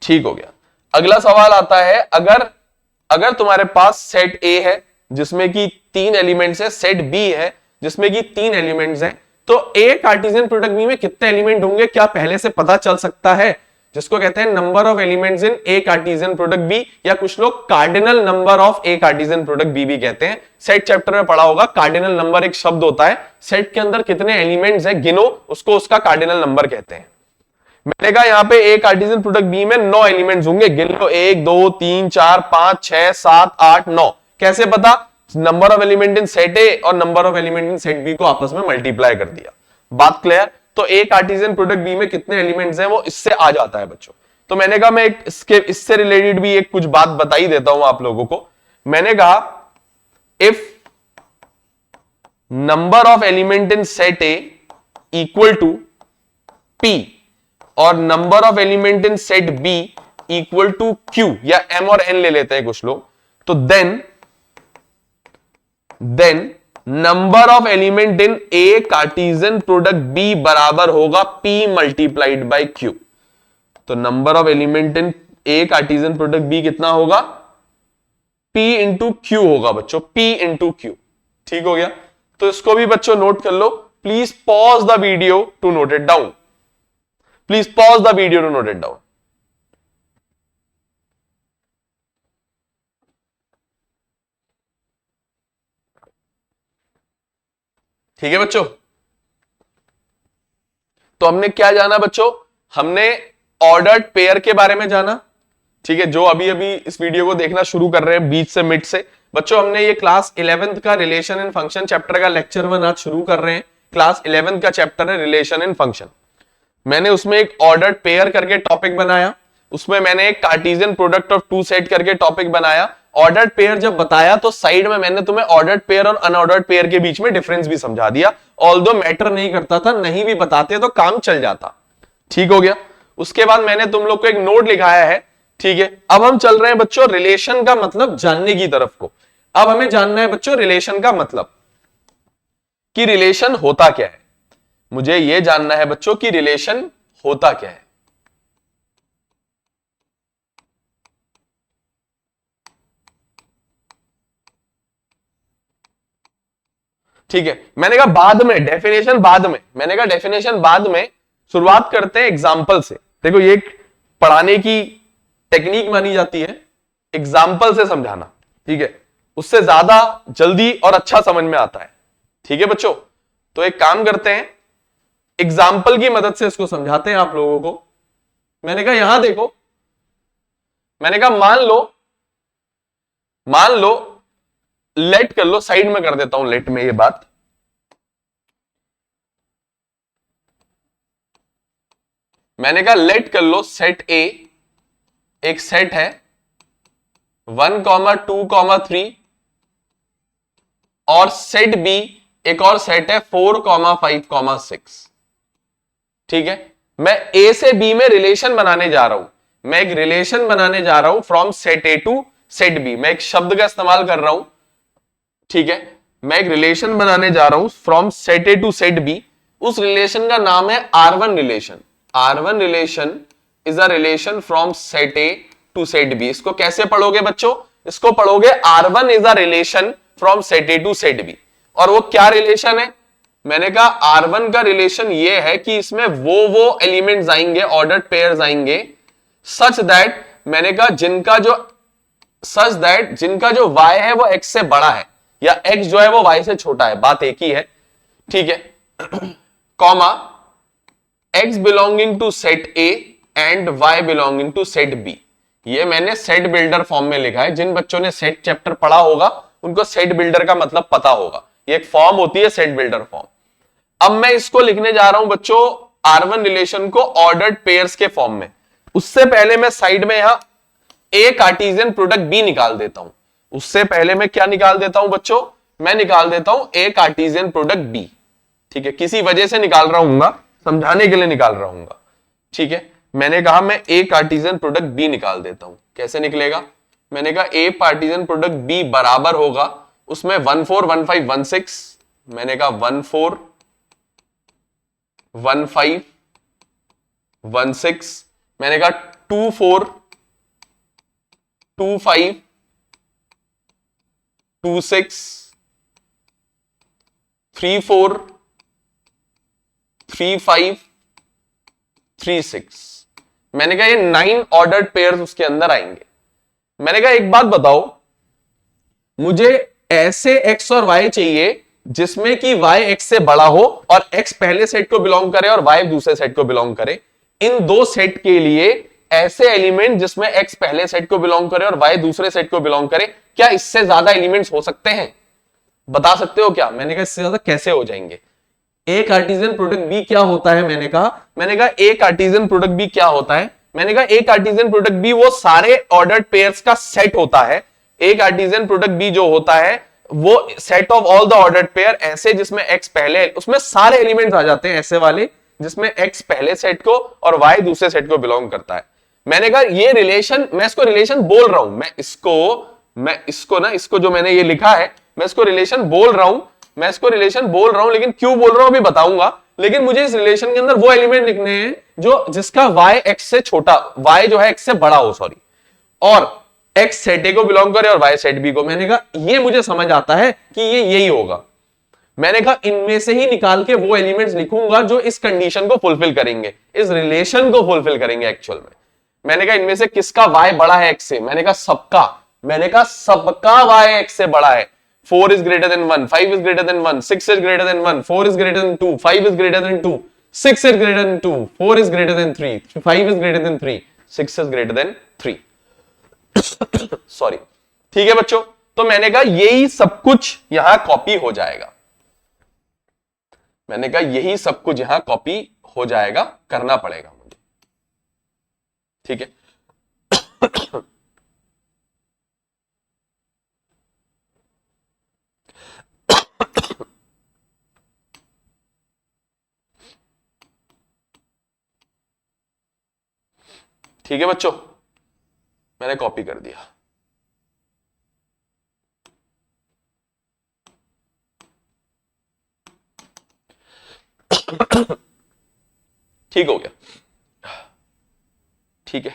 ठीक हो गया। अगला सवाल आता है, अगर तुम्हारे पास सेट ए है जिसमें कि 3 एलिमेंट्स है, सेट बी है जिसमें कि 3 एलिमेंट्स हैं, तो ए कार्टेशियन प्रोडक्ट बी में कितने एलिमेंट होंगे क्या पहले से पता चल सकता है? जिसको कहते हैं number of elements in A Cartesian product B, या कुछ लोग cardinal number of A Cartesian product B भी कहते हैं। सेट चैप्टर में पढ़ा होगा, कार्डिनल नंबर एक शब्द होता है, सेट के अंदर कितने एलिमेंट्स हैं गिनो, उसको उसका कार्डिनल नंबर कहते हैं। मैंने कहा यहाँ पे ए कार्टेशियन प्रोडक्ट बी में 9 एलिमेंट्स होंगे, गिन लो 1, 2, 3, 4, 5, 6, 7, 8, 9। कैसे पता? Number of element in set A और number of element in set B को आपस में मल्टीप्लाई कर दिया। बात क्लियर? तो ए कार्टेशियन प्रोडक्ट बी में कितने एलिमेंट्स हैं वो इससे आ जाता है बच्चों। तो मैंने कहा मैं इससे रिलेटेड भी एक कुछ बात बता ही देता हूं आप लोगों को। मैंने कहा if number of element in set A equal to P, और number of element in set B equal to Q या एम और एन ले लेते हैं कुछ लोग, तो then number of element in A Cartesian product B बराबर होगा पी मल्टीप्लाइड बाय क्यू। तो number of element in A Cartesian product B कितना होगा? P इंटू क्यू होगा बच्चों, P इंटू क्यू। ठीक हो गया? तो इसको भी बच्चों नोट कर लो। Please pause the video to note it down. Please pause the video to note it down. ठीक है बच्चों? तो हमने क्या जाना बच्चों? हमने ऑर्डर्ड पेयर के बारे में जाना। ठीक है, जो अभी अभी इस वीडियो को देखना शुरू कर रहे हैं बीच से मिड से, बच्चों हमने ये क्लास 11th का रिलेशन इन फंक्शन चैप्टर का लेक्चर 1 आज शुरू कर रहे हैं। क्लास 11th का चैप्टर है रिलेशन इन फंक्शन। मैंने उसमें एक ऑर्डर्ड पेयर करके टॉपिक बनाया, उसमें मैंने एक Cartesian product of two set करके टॉपिक बनाया। ऑर्डर्ड पेयर जब बताया तो साइड में मैंने तुम्हें ऑर्डर्ड पेयर और अनऑर्डर्ड पेयर के बीच में डिफरेंस भी समझा दिया। ऑल्दो मैटर नहीं करता था, नहीं भी बताते तो काम चल जाता। ठीक हो गया? उसके बाद मैंने तुम लोग को एक नोट लिखाया है। ठीक है, अब हम चल रहे हैं बच्चों रिलेशन का मतलब जानने की तरफ को। अब हमें जानना है बच्चों रिलेशन का मतलब, कि रिलेशन होता क्या है। मुझे यह जानना है बच्चों कि रिलेशन होता क्या है। ठीक है, मैंने कहा बाद में डेफिनेशन, बाद में मैंने कहा डेफिनेशन बाद में, शुरुआत करते हैं एग्जाम्पल से। देखो ये एक पढ़ाने की टेक्निक मानी जाती है, एग्जाम्पल से समझाना। ठीक है, उससे ज्यादा जल्दी और अच्छा समझ में आता है। ठीक है बच्चों? तो एक काम करते हैं, एग्जाम्पल की मदद से इसको समझाते हैं आप लोगों को। मैंने कहा यहां देखो, मैंने कहा मान लो लेट कर लो, साइड में कर देता हूं लेट में ये बात। मैंने कहा लेट कर लो सेट ए एक सेट है 1, 2, 3 और सेट बी एक और सेट है 4, 5, 6। ठीक है, मैं ए से बी में रिलेशन बनाने जा रहा हूं। मैं एक रिलेशन बनाने जा रहा हूं from set A to set B. मैं एक शब्द का इस्तेमाल कर रहा हूं। ठीक है, मैं एक रिलेशन बनाने जा रहा हूं from set A to set B. उस रिलेशन का नाम है R1 relation. R1 relation is a relation from set A to set B. इसको कैसे पढ़ोगे बच्चों? इसको पढ़ोगे R1 is a relation from set A to set B. और वो क्या रिलेशन है? मैंने कहा R1 का रिलेशन ये है कि इसमें वो एलिमेंट्स आएंगे, ऑर्डर्ड पेयर्स आएंगे, सच दैट मैंने कहा जिनका जो y है वो x से बड़ा है, या x जो है वो y से छोटा है, बात एक ही है। ठीक है, comma x belonging to set A and y belonging to set B। ये मैंने सेट बिल्डर फॉर्म में लिखा है। जिन बच्चों ने सेट चैप्टर पढ़ा होगा उनको सेट बिल्डर का मतलब पता होगा। ये एक फॉर्म होती है सेट बिल्डर फॉर्म। अब मैं इसको लिखने जा रहा हूं बच्चों R1 रिलेशन को ऑर्डर्ड पेयर्स के फॉर्म में। उससे पहले मैं साइड में यहां ए कार्टेशियन प्रोडक्ट बी निकाल देता हूं। उससे पहले मैं क्या निकाल देता हूं बच्चों? मैं निकाल देता हूं ए कार्टेशियन प्रोडक्ट बी। ठीक है, किसी वजह से निकाल रहा हूंगा, समझाने के लिए निकाल रहा हूंगा। ठीक है, मैंने कहा मैं ए कार्टेशियन प्रोडक्ट बी निकाल देता हूं। कैसे निकलेगा? मैंने कहा ए कार्टेशियन प्रोडक्ट बी बराबर होगा, उसमें 1, 4, 1, 5, 1, 6। मैंने कहा 1, 4, 1, 5, 1, 6। मैंने कहा 2, 4, 2, 5, 2, 6, 3, 4, 3, 5, 3, 6। मैंने कहा ये 9 ऑर्डर्ड पेयर्स उसके अंदर आएंगे। मैंने कहा एक बात बताओ, मुझे ऐसे x और y चाहिए जिसमें कि y x से बड़ा हो और x पहले सेट को बिलोंग करे और y दूसरे सेट को बिलोंग करे। इन दो सेट के लिए ऐसे एलिमेंट जिसमें x पहले सेट को बिलोंग करे और y दूसरे सेट को बिलोंग करे, क्या इससे ज्यादा एलिमेंट्स हो सकते हैं? बता सकते हो क्या? मैंने कहा इससे ज्यादा कैसे हो जाएंगे? ए कार्टेशियन प्रोडक्ट बी क्या होता है? मैंने कहा ए कार्टेशियन प्रोडक्ट बी क्या होता है? मैंने कहा ए कार्टेशियन प्रोडक्ट बी वो सारे ऑर्डर्ड पेयर्स का सेट होता है। ए कार्टेशियन प्रोडक्ट बी जो होता है वो set of all the ordered pair ऐसे जिसमें x पहले, उसमें सारे एलिमेंट्स आ जाते हैं ऐसे वाले जिसमें x पहले सेट को और y दूसरे सेट को बिलोंग करता है। मैंने कहा ये रिलेशन, मैं इसको रिलेशन बोल रहा हूं, इसको जो मैंने ये लिखा है मैं इसको रिलेशन बोल रहा हूं, लेकिन क्यों बोल रहा हूं अभी बताऊंगा। लेकिन मुझे इस रिलेशन के अंदर वो एलिमेंट लिखने हैं जो जिसका y x से छोटा, y जो है x से बड़ा हो, सॉरी, और x सेट ए को बिलोंग करे और y सेट बी को। मैंने कहा ये मुझे समझ आता है कि ये यही होगा। मैंने कहा इनमें से ही निकाल के वो एलिमेंट्स लिखूंगा जो इस कंडीशन को फुलफिल करेंगे, इस रिलेशन को फुलफिल करेंगे एक्चुअल में। मैंने कहा इनमें से किसका y बड़ा है x से, मैंने कहा सबका y x से बड़ा है। 4 is greater than 1, 5 is greater than 1, 6 is greater than 1, 4 is greater than 2, 5 is greater than 2, 6 is greater than 2, 4 is greater than 3, 5 is greater than 3, 6 is greater than 3। Sorry, ठीक है बच्चों, तो मैंने कहा यही सब कुछ यहां कॉपी हो जाएगा। मैंने कहा यही सब कुछ यहां कॉपी हो जाएगा, करना पड़ेगा मुझे, ठीक है। ठीक है बच्चों, मैंने कॉपी कर दिया। ठीक हो गया, ठीक है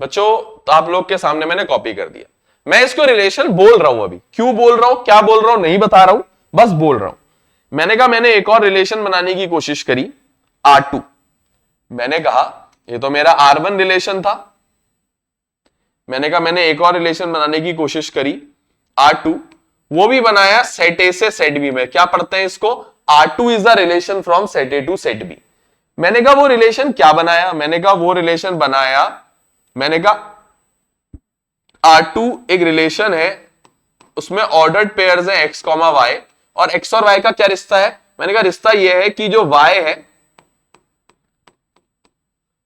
बच्चों, तो आप लोग के सामने मैंने कॉपी कर दिया। मैं इसको रिलेशन बोल रहा हूं, अभी क्यों बोल रहा हूं, क्या बोल रहा हूं नहीं बता रहा हूं, बस बोल रहा हूं। मैंने कहा मैंने एक और रिलेशन बनाने की कोशिश करी, R2। मैंने कहा ये तो मेरा R1 रिलेशन था, मैंने कहा मैंने एक और रिलेशन बनाने की कोशिश करी R2, वो भी बनाया सेट ए से सेट बी में। क्या पढ़ते हैं इसको, R2 is the relation from set A to set B. मैंने कहा वो रिलेशन क्या बनाया, मैंने कहा वो रिलेशन बनाया, मैंने कहा R2 एक रिलेशन है, उसमें ऑर्डर्ड पेयर्स है x, y, और x और y का क्या रिश्ता है। मैंने कहा रिश्ता यह है कि जो y है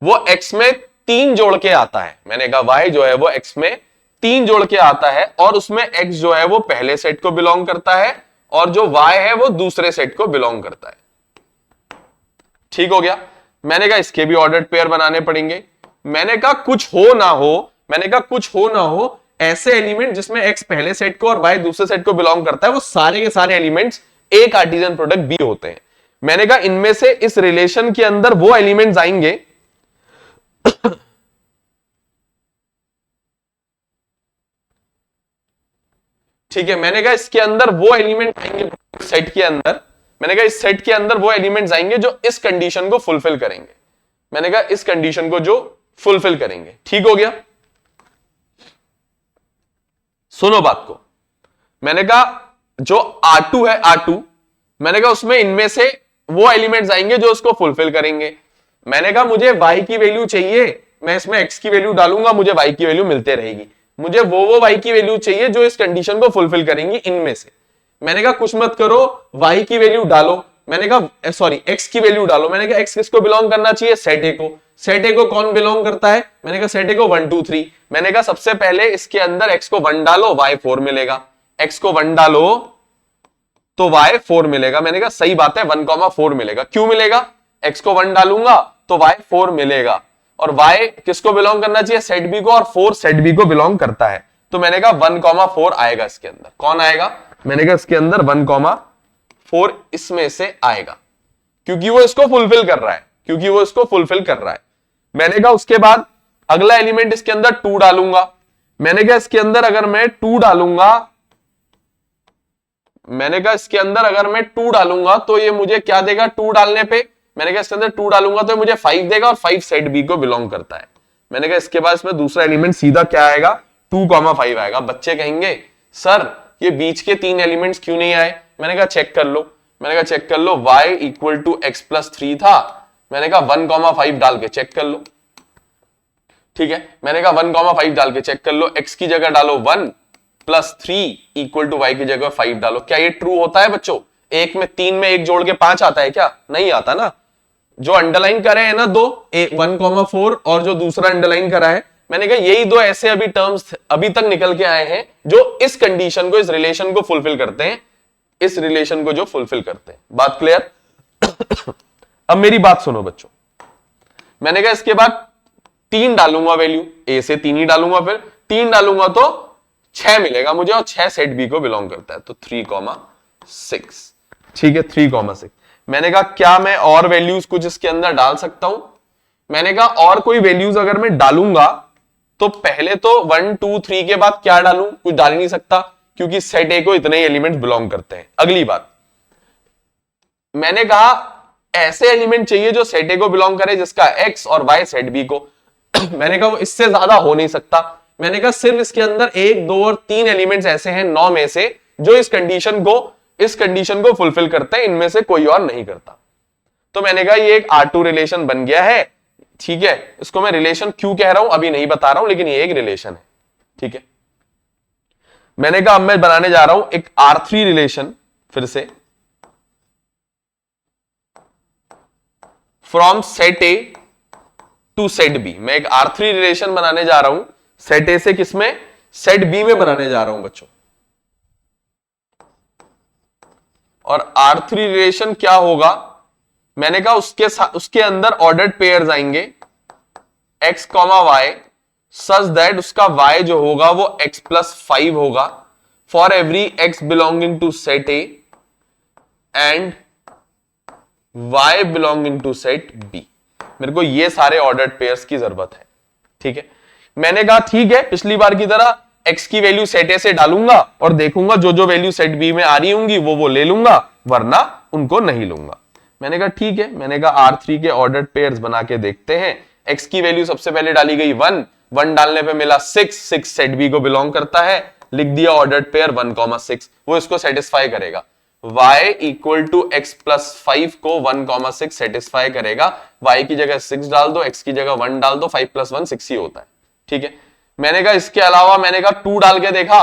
वो x में 3 जोड़ के आता है। मैंने कहा y जो है वो x में 3 जोड़ के आता है, और उसमें x जो है वो पहले सेट को बिलोंग करता है और जो y है वो दूसरे सेट को बिलोंग करता है। ठीक हो गया। मैंने कहा इसके भी ऑर्डर्ड पेयर बनाने पड़ेंगे। मैंने कहा कुछ हो ना हो ऐसे एलिमेंट जिसमें x पहले सेट को और y दूसरे सेट को बिलोंग करता है, वो सारे के सारे एलिमेंट्स ए कार्टेशियन प्रोडक्ट बी होते हैं। मैंने कहा इनमें से इस रिलेशन के अंदर वो एलिमेंट्स आएंगे ठीक है, मैंने कहा इसके अंदर वो एलिमेंट आएंगे सेट के अंदर, मैंने कहा इस सेट के अंदर वो एलिमेंट्स आएंगे जो इस कंडीशन को फुलफिल करेंगे। मैंने कहा इस कंडीशन को जो फुलफिल करेंगे। ठीक हो गया, सुनो बात को। मैंने कहा जो R2 है, R2 मैंने कहा उसमें इनमें से वो एलिमेंट्स आएंगे जो उसको फुलफिल करेंगे। मैंने कहा मुझे y की वैल्यू चाहिए, मैं इसमें x की वैल्यू डालूंगा, मुझे y की वैल्यू मिलते रहेगी। मुझे वो y की वैल्यू चाहिए जो इस कंडीशन को फुलफिल करेंगी इनमें से। मैंने कहा कुछ मत करो, y की वैल्यू डालो, मैंने कहा सॉरी x की वैल्यू डालो। मैंने कहा x किसको बिलोंग करना चाहिए, सेट ए को। सेट ए को कौन बिलोंग करता है, मैंने कहा सेट ए को 1 2 3। मैंने कहा सबसे पहले इसके अंदर x को 1 डालो, y 4 मिलेगा। x को 1 डालो तो y 4 मिलेगा। मैंने कहा सही बात है, 1,4 मिलेगा। क्यों मिलेगा, x को 1 डालूंगा तो y 4 मिलेगा, और y किसको बिलोंग करना चाहिए, सेट बी को, और 4 सेट बी को बिलोंग करता है। तो मैंने कहा 1,4 आएगा इसके अंदर। कौन आएगा, मैंने कहा इसके अंदर 1,4 इसमें से आएगा, क्योंकि वो इसको फुलफिल कर रहा है, मैंने कहा उसके बाद अगला एलिमेंट इसके अंदर 2 डालूंगा। मैंने कहा इसके अंदर अगर मैं 2 डालूंगा, तो ये मुझे क्या देगा 2 डालने पे, मैंने कहा इसके अंदर 2 डालूंगा तो मुझे 5 देगा, और 5 सेट बी को बिलोंग करता है। मैंने कहा इसके बाद इसमें दूसरा एलिमेंट सीधा क्या आएगा, 2,5 आएगा। बच्चे कहेंगे सर ये बीच के 3 एलिमेंट्स क्यों नहीं आए, मैंने कहा चेक कर लो। y equal to x plus 3 था, मैंने कहा 1,5 डाल के चेक कर लो। ठीक है, मैंने कहा 1,5 डाल के चेक कर लो, x की जगह डालो 1 प्लस 3 इक्वल टू y की जगह 5 डालो। क्या ये ट्रू होता है बच्चों, 3 में 1 जोड़ के 5 आता है क्या, नहीं आता ना। जो अंडरलाइन करे हैं ना 2, 1,4 और जो दूसरा अंडरलाइन करा है, मैंने कहा यही 2 ऐसे अभी टर्म्स अभी तक निकल के आए हैं जो इस कंडीशन को, इस रिलेशन को फुलफिल करते हैं। इस रिलेशन को जो फुलफिल करते हैं। बात क्लियर? अब मेरी बात सुनो बच्चों, मैंने कहा इसके बाद 3 डालूंगा वैल्यू, ए से 3 ही डालूंगा, फिर 3 डालूंगा तो 6 मिलेगा मुझे, और 6 सेट बी को बिलोंग करता है, तो 3,6। ठीक है, 3,6। मैंने कहा क्या मैं और वैल्यूज कुछ इसके अंदर डाल सकता हूं? मैंने कहा और कोई वैल्यूज अगर मैं डालूंगा तो पहले तो 1 2 3 के बाद क्या डालूं? कुछ डाल ही नहीं सकता, क्योंकि सेट ए को इतने ही एलिमेंट्स बिलोंग करते हैं। अगली बात, मैंने कहा ऐसे एलिमेंट चाहिए जो सेट ए को बिलोंग करे जिसका एक्स और वाई सेट बी को। मैंने कहा वो इससे ज्यादा हो नहीं सकता। मैंने कहा सिर्फ इसके अंदर 1 2 और 3 एलिमेंट्स ऐसे हैं 9 में से जो इस कंडीशन को फुलफिल करते हैं, इनमें से कोई और नहीं करता। तो मैंने कहा ये एक R2 रिलेशन बन गया है। ठीक है, इसको मैं रिलेशन क्यों कह रहा हूं अभी नहीं बता रहा हूं, लेकिन ये एक रिलेशन है। ठीक है, मैंने कहा अब मैं बनाने जा रहा हूं एक R3 रिलेशन, फिर से from set A to set B. मैं एक R3 रिलेशन बनाने जा रहा हूं सेट ए से, किसमें? सेट बी में बनाने जा रहा हूं बच्चों। और R3 रिलेशन क्या होगा? मैंने कहा उसके अंदर ऑर्डर्ड पेयर्स आएंगे x, y, सच दैट उसका y जो होगा वो x+5 होगा for every x belonging to set A and y belonging to set b। मेरे को ये सारे ऑर्डर्ड पेयर्स की जरूरत है। ठीक है, मैंने कहा ठीक है, पिछली बार की तरह x की वैल्यू सेट ए से डालूंगा और देखूंगा जो जो वैल्यू सेट बी में आ रही होंगी वो ले लूंगा, वरना उनको नहीं लूंगा। मैंने कहा ठीक है, मैंने कहा R3 के ऑर्डर्ड पेयर्स बना के देखते हैं। x की वैल्यू सबसे पहले डाली गई 1 डालने पे मिला 6 सेट बी को बिलोंग करता है, लिख दिया ऑर्डर्ड पेयर 1,6, वो इसको सेटिस्फाई करेगा। y इक्वल टू x+5 को 1,6 सेटिस्फाई करेगा। y की जगह 6 डाल दो, x की जगह 1 डाल दो, 5 + 1 6 ही होता है। ठीक है, मैंने कहा इसके अलावा मैंने कहा 2 डाल के देखा,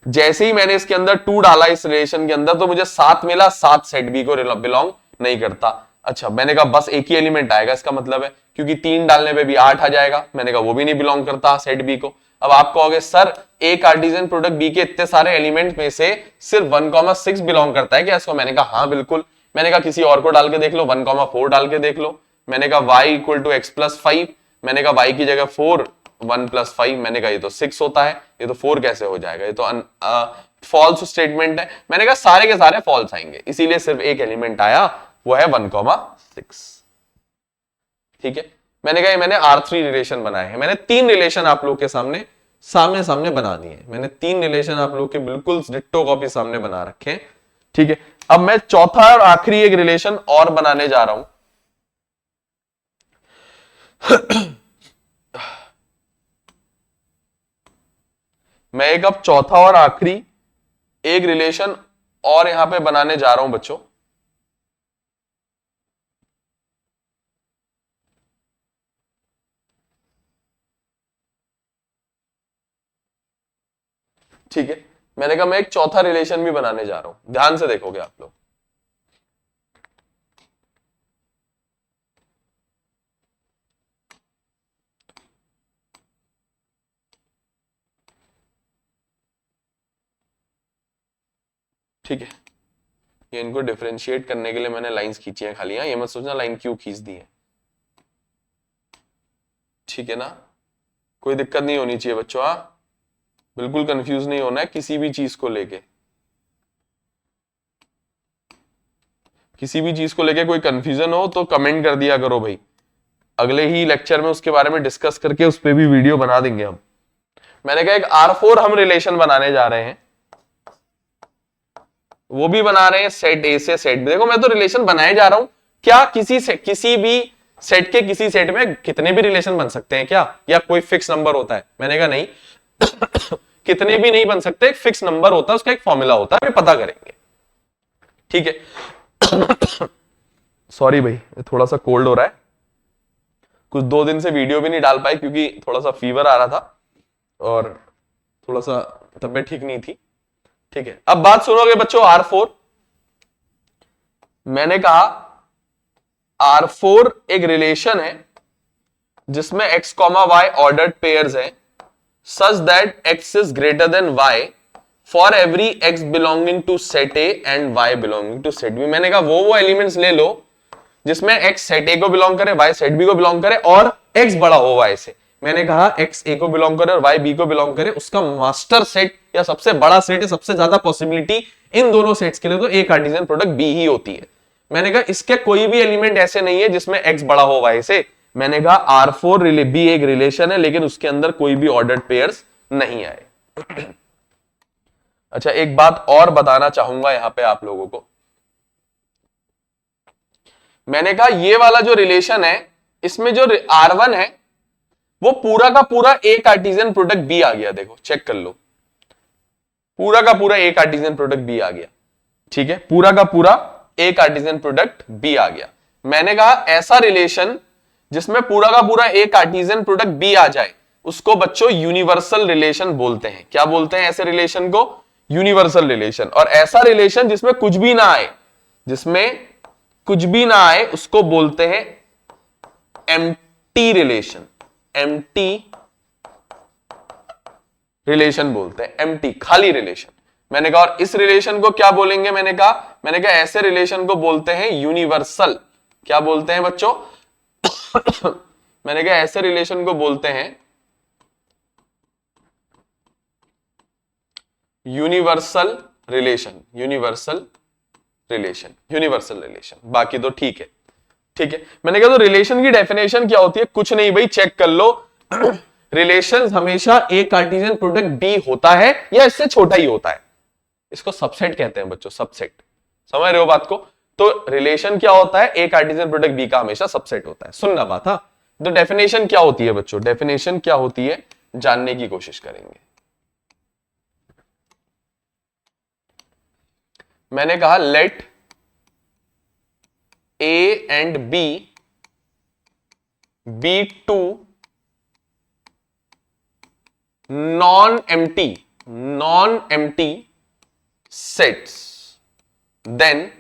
जैसे ही मैंने इसके अंदर 2 डाला इस रिलेशन के अंदर तो मुझे 7 मिला, 7 सेट बी को बिलोंग नहीं करता। अच्छा, मैंने कहा बस एक ही एलिमेंट आएगा, इसका मतलब है क्योंकि 3 डालने पे भी 8 आ जाएगा। मैंने कहा वो भी नहीं बिलोंग करता सेट बी को। अब आप कहोगे सर ए कार्टेशियन प्रोडक्ट बी के इतने सारे एलिमेंट में से सिर्फ 1,6 बिलोंग करता है क्या इसको? मैंने कहा हाँ बिल्कुल। मैंने कहा किसी और को डाल के देख लो, 1,4 डाल के देख लो। मैंने कहा y इक्वल टू x+5, मैंने कहा y की जगह 4, 1+5, मैंने कहा ये तो 6 होता है, ये तो 4 कैसे हो जाएगा? ये तो फॉल्स स्टेटमेंट है। मैंने कहा सारे के सारे फॉल्स आएंगे, इसीलिए सिर्फ एक एलिमेंट आया, वो है 1,6। ठीक है, मैंने कहा मैंने R3 रिलेशन बनाए हैं। मैंने 3 रिलेशन आप लोग के सामने सामने बना दिए। मैंने 3 रिलेशन आप लोग के बिल्कुल डिट्टो कॉपी सामने बना रखे हैं। ठीक है, अब मैं चौथा और आखिरी एक रिलेशन और बनाने जा रहा हूं। मैं एक अब चौथा और आखिरी एक रिलेशन और यहां पे बनाने जा रहा हूं बच्चों। ठीक है, मैंने कहा मैं एक चौथा रिलेशन भी बनाने जा रहा हूं, ध्यान से देखोगे आप लोग। ठीक है, ये इनको डिफरेंशिएट करने के लिए मैंने लाइंस खींची हैं खाली, ये मत सोचना लाइन क्यों खींच दी है। ठीक है ना, कोई दिक्कत नहीं होनी चाहिए बच्चों। बिल्कुल कंफ्यूज नहीं होना है किसी भी चीज को लेके। किसी भी चीज को लेके कोई कंफ्यूजन हो तो कमेंट कर दिया करो भाई, अगले ही लेक्चर में उसके बारे में डिस्कस करके उस पर भी वीडियो बना देंगे हम। मैंने कहा एक R4 हम रिलेशन बनाने जा रहे हैं, वो भी बना रहे हैं सेट ए से सेट बी। देखो मैं तो रिलेशन बनाए जा रहा हूं, क्या किसी भी सेट के किसी सेट में कितने भी रिलेशन बन सकते हैं क्या, या कोई फिक्स नंबर होता है? मैंने कहा नहीं कितने भी नहीं बन सकते, एक फिक्स नंबर होता है, उसका एक फॉर्मूला होता है, पता करेंगे। ठीक है सॉरी भाई, थोड़ा सा कोल्ड हो रहा है, कुछ 2 दिन से वीडियो भी नहीं डाल पाई क्योंकि थोड़ा सा फीवर आ रहा था और थोड़ा सा तबीयत ठीक नहीं थी। ठीक है, अब बात सुनोगे बच्चों R4। मैंने कहा R4 एक रिलेशन है जिसमें x, y ऑर्डर्ड पेयर्स है such that x is greater than y for every x belonging to set A and y belonging to set B. मैंने कहा वो एलिमेंट्स ले लो जिसमें एक्स सेट ए को बिलोंग करे, वाई सेट बी को बिलोंग करे और एक्स बड़ा हो वाई से। मैंने कहा एक्स ए को बिलोंग करे और वाई बी को बिलोंग करे, उसका मास्टर सेट या सबसे बड़ा सेट है, सबसे ज्यादा पॉसिबिलिटी इन दोनों सेट्स के लिए तो ए कार्टेशियन प्रोडक्ट बी ही होती है। मैंने कहा इसके कोई भी एलिमेंट ऐसे नहीं है जिसमें एक्स बड़ा हो वाई से। मैंने कहा R4 बी एक रिलेशन है लेकिन उसके अंदर कोई भी ऑर्डर्ड पेयर्स नहीं आए। अच्छा, एक बात और बताना चाहूंगा यहां पे आप लोगों को। मैंने कहा ये वाला जो रिलेशन है इसमें जो R1 है वो पूरा का पूरा ए कार्टेशियन प्रोडक्ट बी आ गया। देखो चेक कर लो, पूरा का पूरा ए कार्टेशियन प्रोडक्ट बी आ गया। ठीक है, पूरा का पूरा ए कार्टेशियन प्रोडक्ट बी आ गया। मैंने कहा ऐसा रिलेशन जिसमें पूरा का पूरा ए कार्टेशियन प्रोडक्ट बी आ जाए उसको बच्चों यूनिवर्सल रिलेशन बोलते हैं। क्या बोलते हैं ऐसे रिलेशन को? Universal relation. और ऐसा रिलेशन जिसमें कुछ भी ना आए, जिसमें कुछ भी ना आए उसको बोलते हैं एम्प्टी रिलेशन। एम्प्टी रिलेशन बोलते हैं, एम्प्टी खाली रिलेशन। मैंने कहा और इस रिलेशन को क्या बोलेंगे? मैंने कहा ऐसे रिलेशन को बोलते हैं यूनिवर्सल। क्या बोलते हैं बच्चों? मैंने कहा ऐसे रिलेशन को बोलते हैं universal relation. Universal relation, universal relation. बाकी तो ठीक है, ठीक है। मैंने कहा तो रिलेशन की डेफिनेशन क्या होती है? कुछ नहीं भाई, चेक कर लो। रिलेशन हमेशा ए कार्टेशियन प्रोडक्ट बी होता है या इससे छोटा ही होता है। इसको सबसेट कहते हैं बच्चों, सबसेट। समझ रहे हो बात को? तो रिलेशन क्या होता है? ए कार्टेशियन प्रोडक्ट बी का हमेशा सबसेट होता है। सुनना बात। हाँ, तो डेफिनेशन क्या होती है बच्चों? डेफिनेशन क्या होती है जानने की कोशिश करेंगे। मैंने कहा let A and B be two non empty sets, then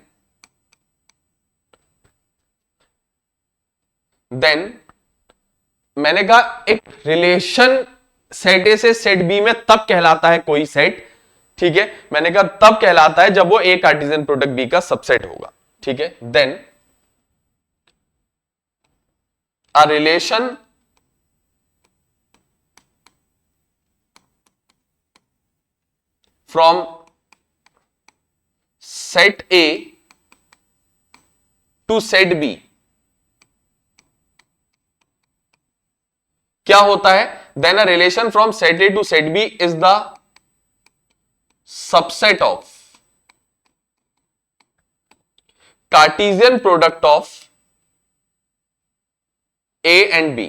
मैंने कहा एक रिलेशन सेट ए से सेट बी में तब कहलाता है कोई सेट, ठीक है, मैंने कहा तब कहलाता है जब वो ए कार्टेशियन प्रोडक्ट बी का सबसेट होगा। ठीक है, then a relation from set A to set B क्या होता है? Then a relation from set A to set B is the subset of Cartesian product of A and B.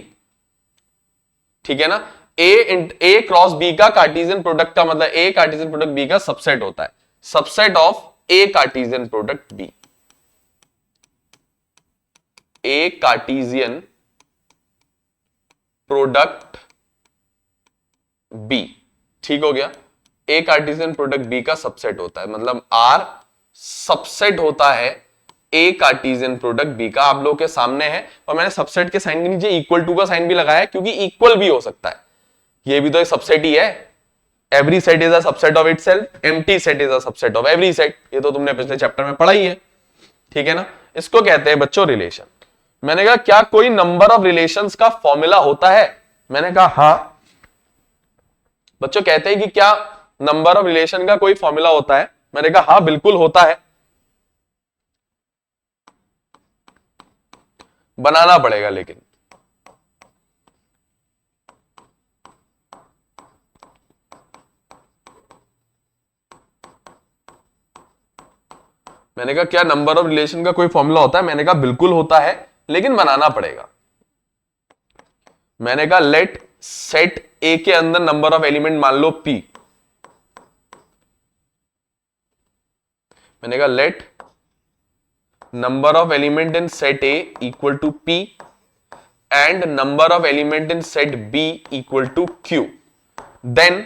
ठीक है ना? ए क्रॉस बी का कार्टेशियन प्रोडक्ट का मतलब ए कार्टेशियन प्रोडक्ट बी का सबसेट होता है। Subset of A Cartesian product B. A Cartesian product B, ठीक हो गया? ए कार्टेशियन प्रोडक्ट बी का सबसेट होता है, मतलब आर सबसेट होता है ए कार्टेशियन प्रोडक्ट बी का। आप लोगों के सामने है और मैंने सबसेट के साइन के नीचे इक्वल टू का साइन भी लगाया है क्योंकि इक्वल भी हो सकता है, ये भी तो एक सबसेट ही है। Every set is a subset of itself, empty set is a subset of every set. ये तो तुमने पिछले चैप्टर में पढ़ा ही है, ठीक है ना? इसको कहते हैं बच्चों रिलेशन। मैंने कहा क्या कोई नंबर ऑफ रिलेशंस का फॉर्मूला होता है? मैंने कहा हाँ। बच्चों कहते हैं कि क्या नंबर ऑफ रिलेशन का कोई फॉर्मूला होता है? मैंने कहा हाँ बिल्कुल होता है, बनाना पड़ेगा लेकिन। मैंने कहा क्या नंबर ऑफ रिलेशन का कोई फॉर्मूला होता है? मैंने कहा बिल्कुल होता है लेकिन बनाना पड़ेगा। मैंने कहा लेट सेट ए के अंदर नंबर ऑफ एलिमेंट मान लो p। मैंने कहा let number of element in set A equal to p and number of element in set b equal to q, then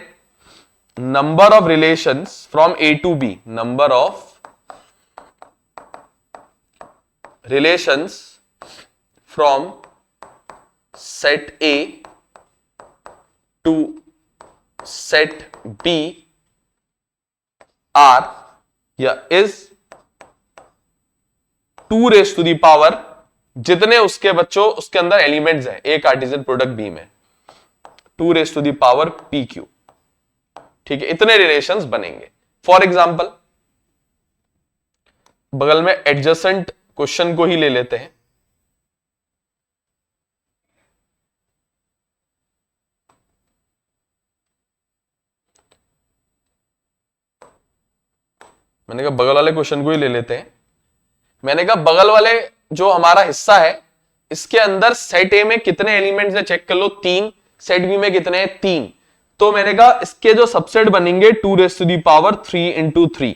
number of relations from a to b, number of relations from set A to set B are या इज 2 जितने उसके बच्चों उसके अंदर एलिमेंट्स हैं ए कार्टेशियन प्रोडक्ट बी में 2 पी क्यू। ठीक है, इतने रिलेशंस बनेंगे। फॉर एग्जाम्पल बगल में एडजेसेंट क्वेश्चन को ही ले लेते हैं। मैंने कहा बगल वाले क्वेश्चन को ही ले लेते हैं। मैंने कहा बगल वाले जो हमारा हिस्सा है इसके अंदर सेट ए में कितने एलिमेंट्स है चेक कर लो, 3। सेट बी में कितने हैं, 3। तो मैंने कहा इसके जो सबसेट बनेंगे 2⁻³ इंटू 3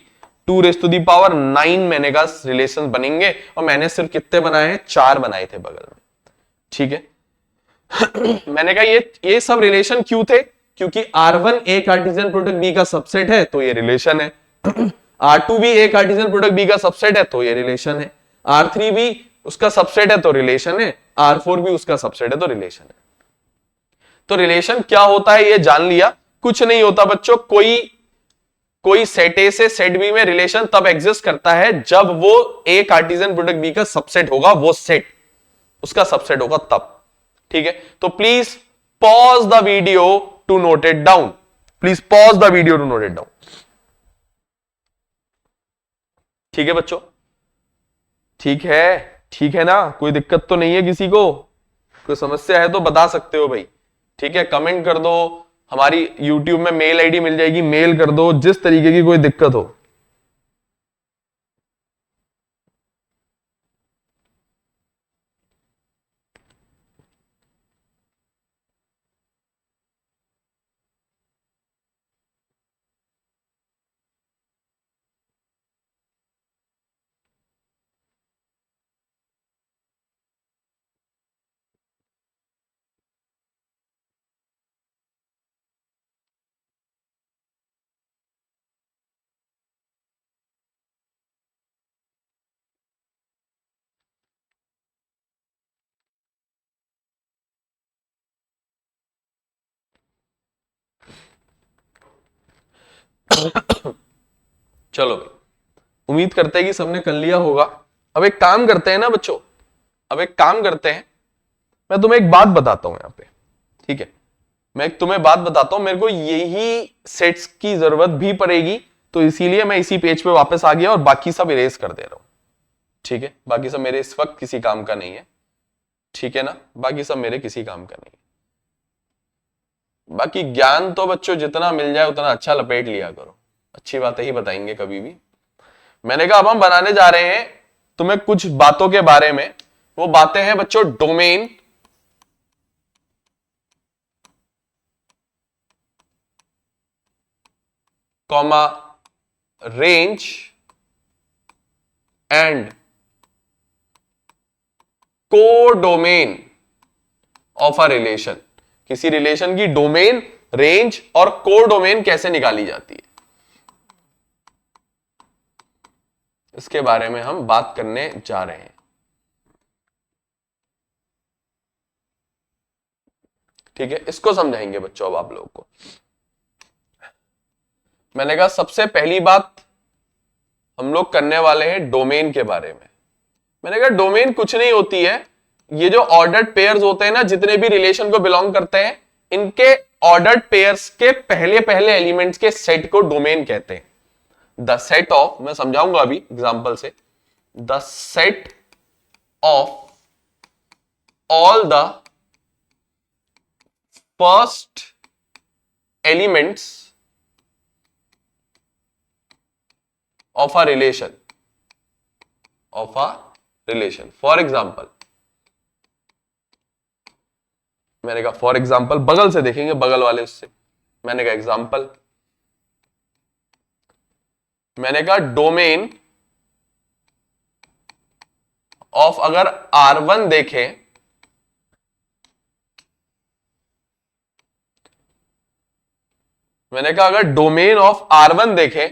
2⁻⁹ मैंने कहा रिलेशन बनेंगे, और मैंने सिर्फ कितने बनाए हैं, 4 बनाए थे बगल में। ठीक है मैंने कहा ये सब रिलेशन क्यों थे, क्योंकि R1 ए कार्टेशियन प्रोडक्ट बी का सबसेट है तो ये रिलेशन है, R2 भी ए कार्टेशियन प्रोडक्ट बी का सबसेट है तो ये रिलेशन है, R3 भी उसका सबसेट है तो रिलेशन है, R4 भी उसका सबसेट है तो रिलेशन है। तो रिलेशन क्या होता है ये जान लिया। कुछ नहीं होता बच्चों, कोई सेट ए से सेट बी में रिलेशन तब एग्जिस्ट करता है जब वो ए कार्टेशियन प्रोडक्ट बी का सबसेट होगा, वो सेट उसका सबसेट होगा तब। ठीक है, तो please pause the video to note it down, please pause the video to note it down. ठीक है बच्चों, ठीक है ना, कोई दिक्कत तो नहीं है किसी को, कोई समस्या है तो बता सकते हो भाई। ठीक है, कमेंट कर दो, हमारी YouTube में मेल आईडी मिल जाएगी, मेल कर दो, जिस तरीके की कोई दिक्कत हो। चलो भाई, उम्मीद करते हैं कि सबने कर लिया होगा। अब एक काम करते हैं ना बच्चों, अब एक काम करते हैं, मैं तुम्हें एक बात बताता हूं यहां पे। ठीक है, मैं तुम्हें बात बताता हूं, मेरे को यही सेट्स की जरूरत भी पड़ेगी, तो इसीलिए मैं इसी पेज पे वापस आ गया और बाकी सब इरेज कर दे रहा हूं। ठीक है, बाकी सब मेरे इस वक्त किसी काम का नहीं है। ठीक है ना, बाकी सब मेरे किसी काम का नहीं है। बाकी ज्ञान तो बच्चों जितना मिल जाए उतना अच्छा लपेट लिया करो, अच्छी बातें ही बताएंगे कभी भी। मैंने कहा अब हम बनाने जा रहे हैं तुम्हें कुछ बातों के बारे में। वो बातें हैं बच्चों domain, comma range and codomain of a relation. किसी रिलेशन की डोमेन, रेंज और कोडोमेन कैसे निकाली जाती है, इसके बारे में हम बात करने जा रहे हैं। ठीक है, इसको समझाएंगे बच्चों अब आप लोगों को। मैंने कहा सबसे पहली बात हम लोग करने वाले हैं डोमेन के बारे में। मैंने कहा डोमेन कुछ नहीं होती है, ये जो ऑर्डर्ड पेयर्स होते हैं ना, जितने भी रिलेशन को बिलोंग करते हैं, इनके ऑर्डर्ड पेयर्स के पहले पहले एलिमेंट्स के सेट को डोमेन कहते हैं। द सेट ऑफ, मैं समझाऊंगा अभी एग्जांपल से, the set of all the first elements of a relation, for example, मैंने कहा फॉर एग्जाम्पल, बगल से देखेंगे, बगल वाले उससे। मैंने कहा एग्जाम्पल, मैंने कहा डोमेन ऑफ, अगर R1 देखें, मैंने कहा अगर डोमेन ऑफ R1 देखें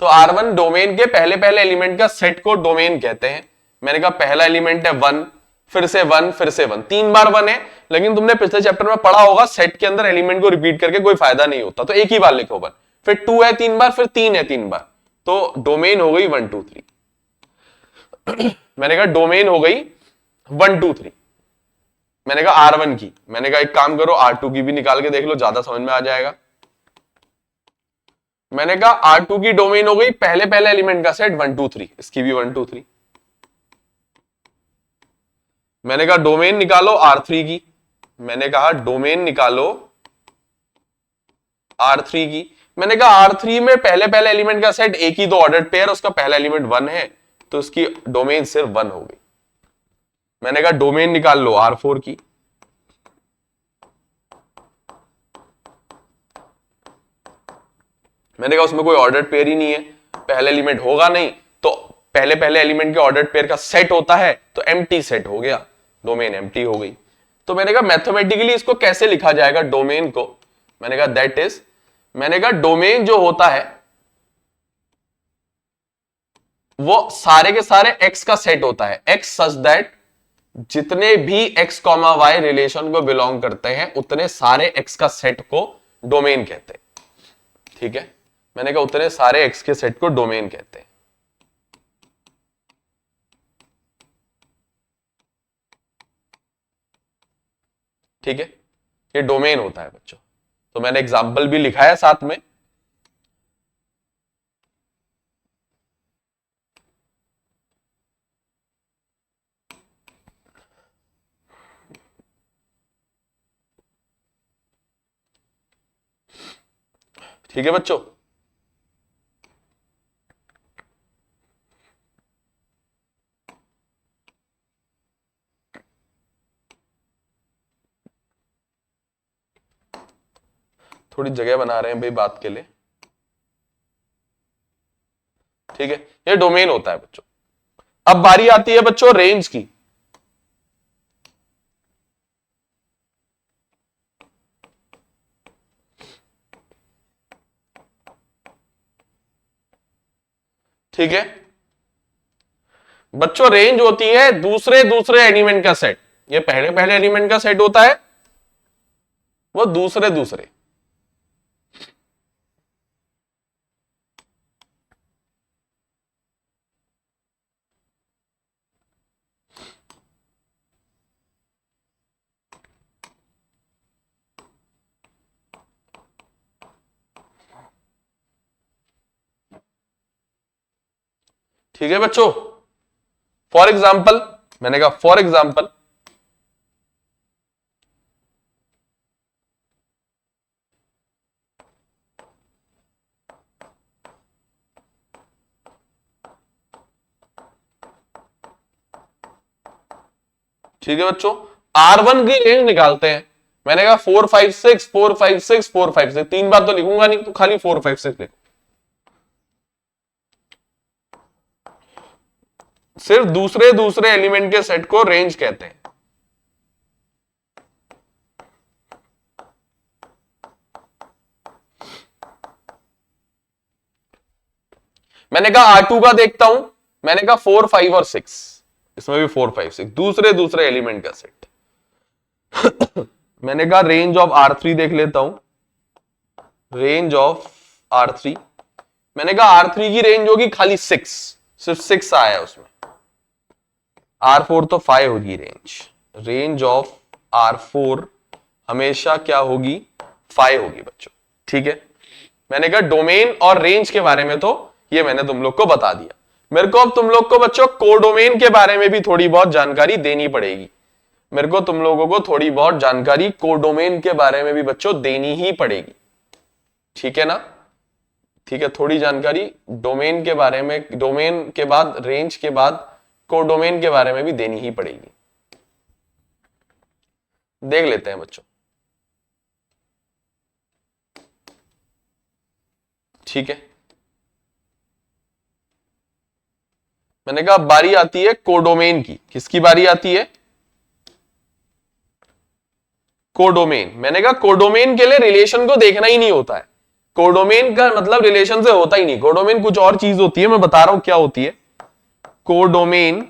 तो R1 डोमेन के पहले पहले एलिमेंट का सेट को डोमेन कहते हैं। मैंने कहा पहला एलिमेंट है 1, फिर से 1, फिर से 1, 3 बार 1 है, लेकिन तुमने पिछले चैप्टर में पढ़ा होगा सेट के अंदर एलिमेंट को रिपीट करके कोई फायदा नहीं होता, तो एक ही बार लिखो 1, फिर 2 है 3 बार, फिर 3 है 3 बार, तो डोमेन हो गई 1 2 3। मैंने कहा डोमेन हो गई 1 2 3। मैंने कहा R1 की, मैंने कहा एक काम करो R2 की भी निकाल के देख लो, ज्यादा समझ में आ जाएगा। मैंने कहा R2 की डोमेन हो गई पहले पहले एलिमेंट का सेट 1 2 3, इसकी भी 1 2 3। मैंने कहा डोमेन निकालो R3 की, मैंने कहा डोमेन निकालो R3 की। मैंने कहा R3 में पहले पहले एलिमेंट का सेट एक ही तो ऑर्डर्ड पेयर, उसका पहला एलिमेंट 1 है, तो उसकी डोमेन सिर्फ 1 हो गई। मैंने कहा डोमेन निकाल लो R4 की। मैंने कहा उसमें कोई ऑर्डर्ड पेयर ही नहीं है, पहले एलिमेंट होगा नहीं, तो पहले पहले एलिमेंट के ऑर्डर्ड पेयर का सेट होता है, तो एम्प्टी सेट हो गया, डोमेन एम्प्टी हो गई। तो मैंने कहा मैथमेटिकली इसको कैसे लिखा जाएगा डोमेन को। मैंने कहा दैट इज, मैंने कहा डोमेन जो होता है वो सारे के सारे एक्स का सेट होता है, एक्स सच दैट जितने भी एक्स कॉमा वाई रिलेशन को बिलोंग करते हैं उतने सारे एक्स का सेट को डोमेन कहते हैं। ठीक है, मैंने कहा उतने सारे एक्स के सेट को डोमेन कहते हैं। ठीक है, ये डोमेन होता है बच्चों। तो मैंने एग्जाम्पल भी लिखा है साथ में। ठीक है बच्चों, थोड़ी जगह बना रहे हैं भाई बात के लिए। ठीक है, ये डोमेन होता है बच्चों। अब बारी आती है बच्चों रेंज की। ठीक है बच्चों, रेंज होती है दूसरे दूसरे एलिमेंट का सेट। ये पहले पहले एलिमेंट का सेट होता है, वो दूसरे दूसरे। ठीक है बच्चों, फॉर एग्जाम्पल, मैंने कहा फॉर एग्जाम्पल ठीक है बच्चों, R1 की रेंज निकालते हैं। मैंने कहा 4 5 6 4 5 6 4 5 6, 3 बार तो लिखूंगा नहीं, तो खाली 4 5 6 लिखो। सिर्फ दूसरे दूसरे एलिमेंट के सेट को रेंज कहते हैं। मैंने कहा R2 का देखता हूं, मैंने कहा 4 5 और 6, इसमें भी 4 5 6 दूसरे दूसरे एलिमेंट का सेट। मैंने कहा रेंज ऑफ R3 देख लेता हूं, रेंज ऑफ R3। मैंने कहा R3 की रेंज होगी खाली 6, सिर्फ 6 आया उसमें। R4 तो 5 होगी रेंज। रेंज ऑफ R4 हमेशा क्या होगी, 5 होगी बच्चों। ठीक है, मैंने कहा डोमेन और रेंज के बारे में तो ये मैंने तुम लोग को बता दिया। मेरे को अब तुम लोग को बच्चों कोडोमेन के बारे में भी थोड़ी बहुत जानकारी देनी पड़ेगी। मेरे को तुम लोगों को थोड़ी बहुत जानकारी कोडोमेन के बारे में भी बच्चों देनी ही पड़ेगी। ठीक है ना, ठीक है, थोड़ी जानकारी डोमेन के बारे में, डोमेन के बाद रेंज के बाद कोडोमेन के बारे में भी देनी ही पड़ेगी। देख लेते हैं बच्चों। ठीक है, मैंने कहा बारी आती है कोडोमेन की। किसकी बारी आती है, कोडोमेन। मैंने कहा कोडोमेन के लिए रिलेशन को देखना ही नहीं होता है। कोडोमेन का मतलब रिलेशन से होता ही नहीं, कोडोमेन कुछ और चीज होती है, मैं बता रहा हूं क्या होती है। कोडोमेन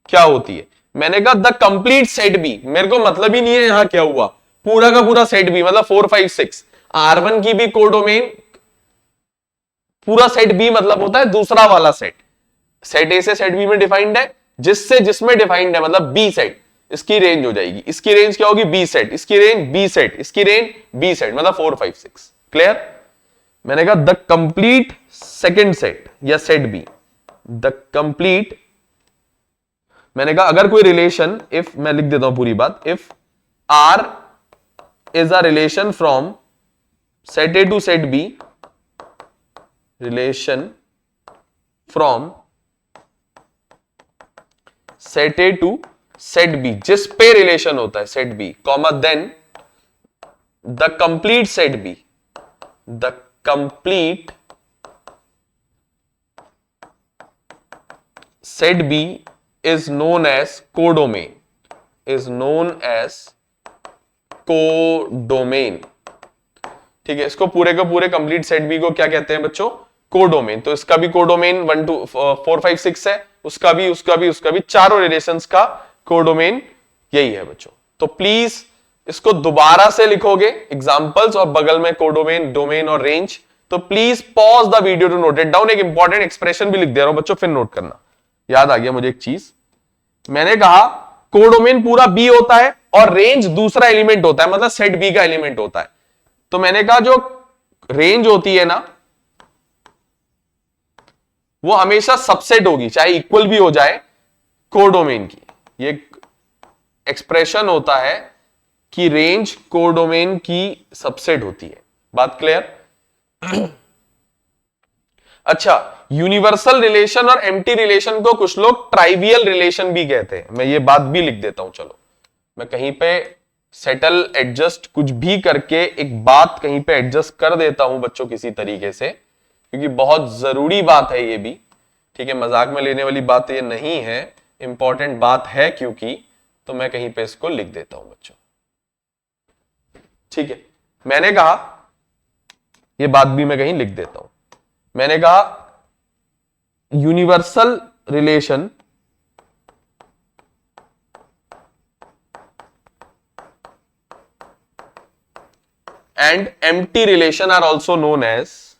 क्या होती है, मैंने कहा द कंप्लीट सेट बी। मेरे को मतलब ही नहीं है यहां क्या हुआ, पूरा का पूरा सेट बी मतलब 4 5 6। R1 की भी कोडोमेन पूरा सेट बी मतलब होता है दूसरा वाला सेट। सेट ए से सेट बी में डिफाइंड है, जिसमें डिफाइंड है मतलब बी सेट, इसकी रेंज हो जाएगी। इसकी रेंज क्या होगी? B set. इसकी रेंज बी सेट, इसकी रेंज बी सेट, मतलब 4 5 6। क्लियर? मैंने कहा द कंप्लीट सेकंड सेट या सेट बी, द कंप्लीट, मैंने कहा अगर कोई रिलेशन, इफ, मैं लिख देता हूं पूरी बात, if R is a relation from set A to set B, relation from set A to set B, जिस पे रिलेशन होता है set B, comma then the complete set B, the complete set B is known as codomain, is known as codomain। ठीक है, इसको पूरे के पूरे कंप्लीट सेट बी को क्या कहते हैं बच्चों? कोडोमेन। तो इसका भी कोडोमेन 1 2 4 5 6 है, उसका भी, चारों रिलेशंस का कोडोमेन यही है बच्चों। तो प्लीज इसको दोबारा से लिखोगे एग्जांपल्स और बगल में कोडोमेन, डोमेन और रेंज। तो please pause the video to note it down. एक इंपॉर्टेंट एक्सप्रेशन भी लिख दे रहा हूं बच्चों, फिर नोट करना। याद आ गया मुझे एक चीज, मैंने कहा कोडोमेन पूरा बी होता है और रेंज दूसरा एलिमेंट होता है, मतलब सेट बी का एलिमेंट होता है। तो मैंने कहा जो रेंज होती है ना, वो हमेशा सबसेट होगी, चाहे इक्वल भी हो जाए कोडोमेन की। ये एक्सप्रेशन होता है कि रेंज कोडोमेन की सबसेट होती है। बात क्लियर? अच्छा, यूनिवर्सल रिलेशन और एम्प्टी रिलेशन को कुछ लोग ट्राइवियल रिलेशन भी कहते हैं। मैं ये बात भी लिख देता हूं। चलो मैं कहीं पे सेटल एडजस्ट कुछ भी करके एक बात कहीं पे एडजस्ट कर देता हूं बच्चों किसी तरीके से, क्योंकि बहुत जरूरी बात है ये भी। ठीक है, मजाक में लेने वाली बात ये नहीं है, इंपॉर्टेंट बात है क्योंकि, तो मैं कहीं पे इसको लिख देता हूं बच्चों। ठीक है, मैंने कहा ये बात भी मैं कहीं लिख देता हूं। मैंने कहा universal relation and empty relation are also known as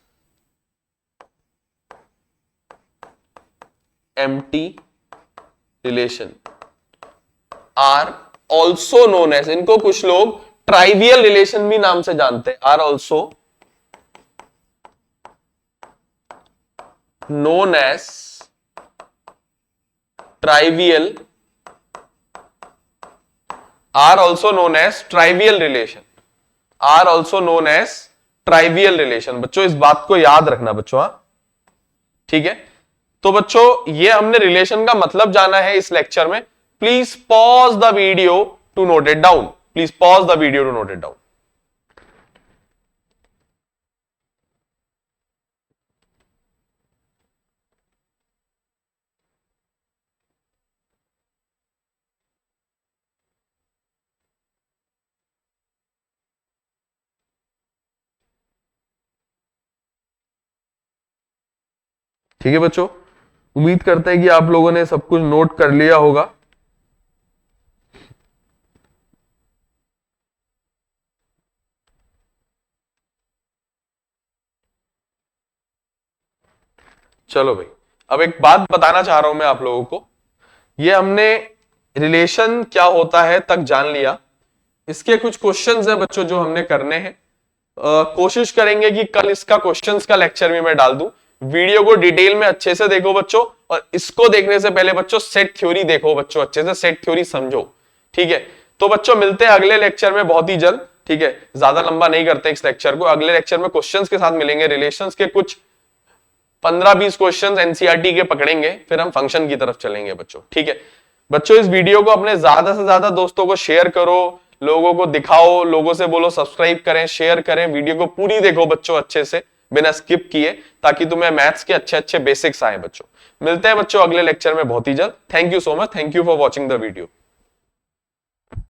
empty relation are also known as, इनको कुछ लोग ट्राइवियल रिलेशन भी नाम से जानते हैं। are also known as trivial, are also known as trivial relation, are also known as trivial relation। बच्चों इस बात को याद रखना बच्चों, हाँ ठीक है। तो बच्चों ये हमने रिलेशन का मतलब जाना है इस लेक्चर में। Please pause the video to note it down, please pause the video to note it down. ठीक है बच्चों, उम्मीद करते हैं कि आप लोगों ने सब कुछ नोट कर लिया होगा। चलो भाई, अब एक बात बताना चाह रहा हूं मैं आप लोगों को। ये हमने रिलेशन क्या होता है तक जान लिया। इसके कुछ क्वेश्चंस हैं बच्चों जो हमने करने हैं। कोशिश करेंगे कि कल इसका क्वेश्चंस का लेक्चर भी मैं डाल दूं। वीडियो को डिटेल में अच्छे से देखो बच्चों, और इसको देखने से पहले बच्चों सेट थ्योरी देखो बच्चों, अच्छे से सेट थ्योरी समझो। ठीक है, तो बच्चों मिलते हैं अगले लेक्चर में बहुत ही जल्द। ठीक है, ज्यादा लंबा नहीं करते इस लेक्चर को। अगले लेक्चर में क्वेश्चंस के साथ मिलेंगे, रिलेशंस के कुछ 15-20 क्वेश्चंस एनसीईआरटी के पकड़ेंगे, फिर हम फंक्शन की तरफ चलेंगे बच्चों। ठीक है बच्चों, इस वीडियो को अपने ज्यादा से ज्यादा दोस्तों को शेयर करो, लोगों को दिखाओ, लोगों से बोलो सब्सक्राइब करें, शेयर करें। वीडियो को पूरी देखो बच्चों अच्छे से, बिना स्किप किए, ताकि तुम्हें मैथ्स के अच्छे अच्छे बेसिक्स आए बच्चों। मिलते हैं बच्चों अगले लेक्चर में बहुत ही जल्द। Thank you so much, thank you for watching the video.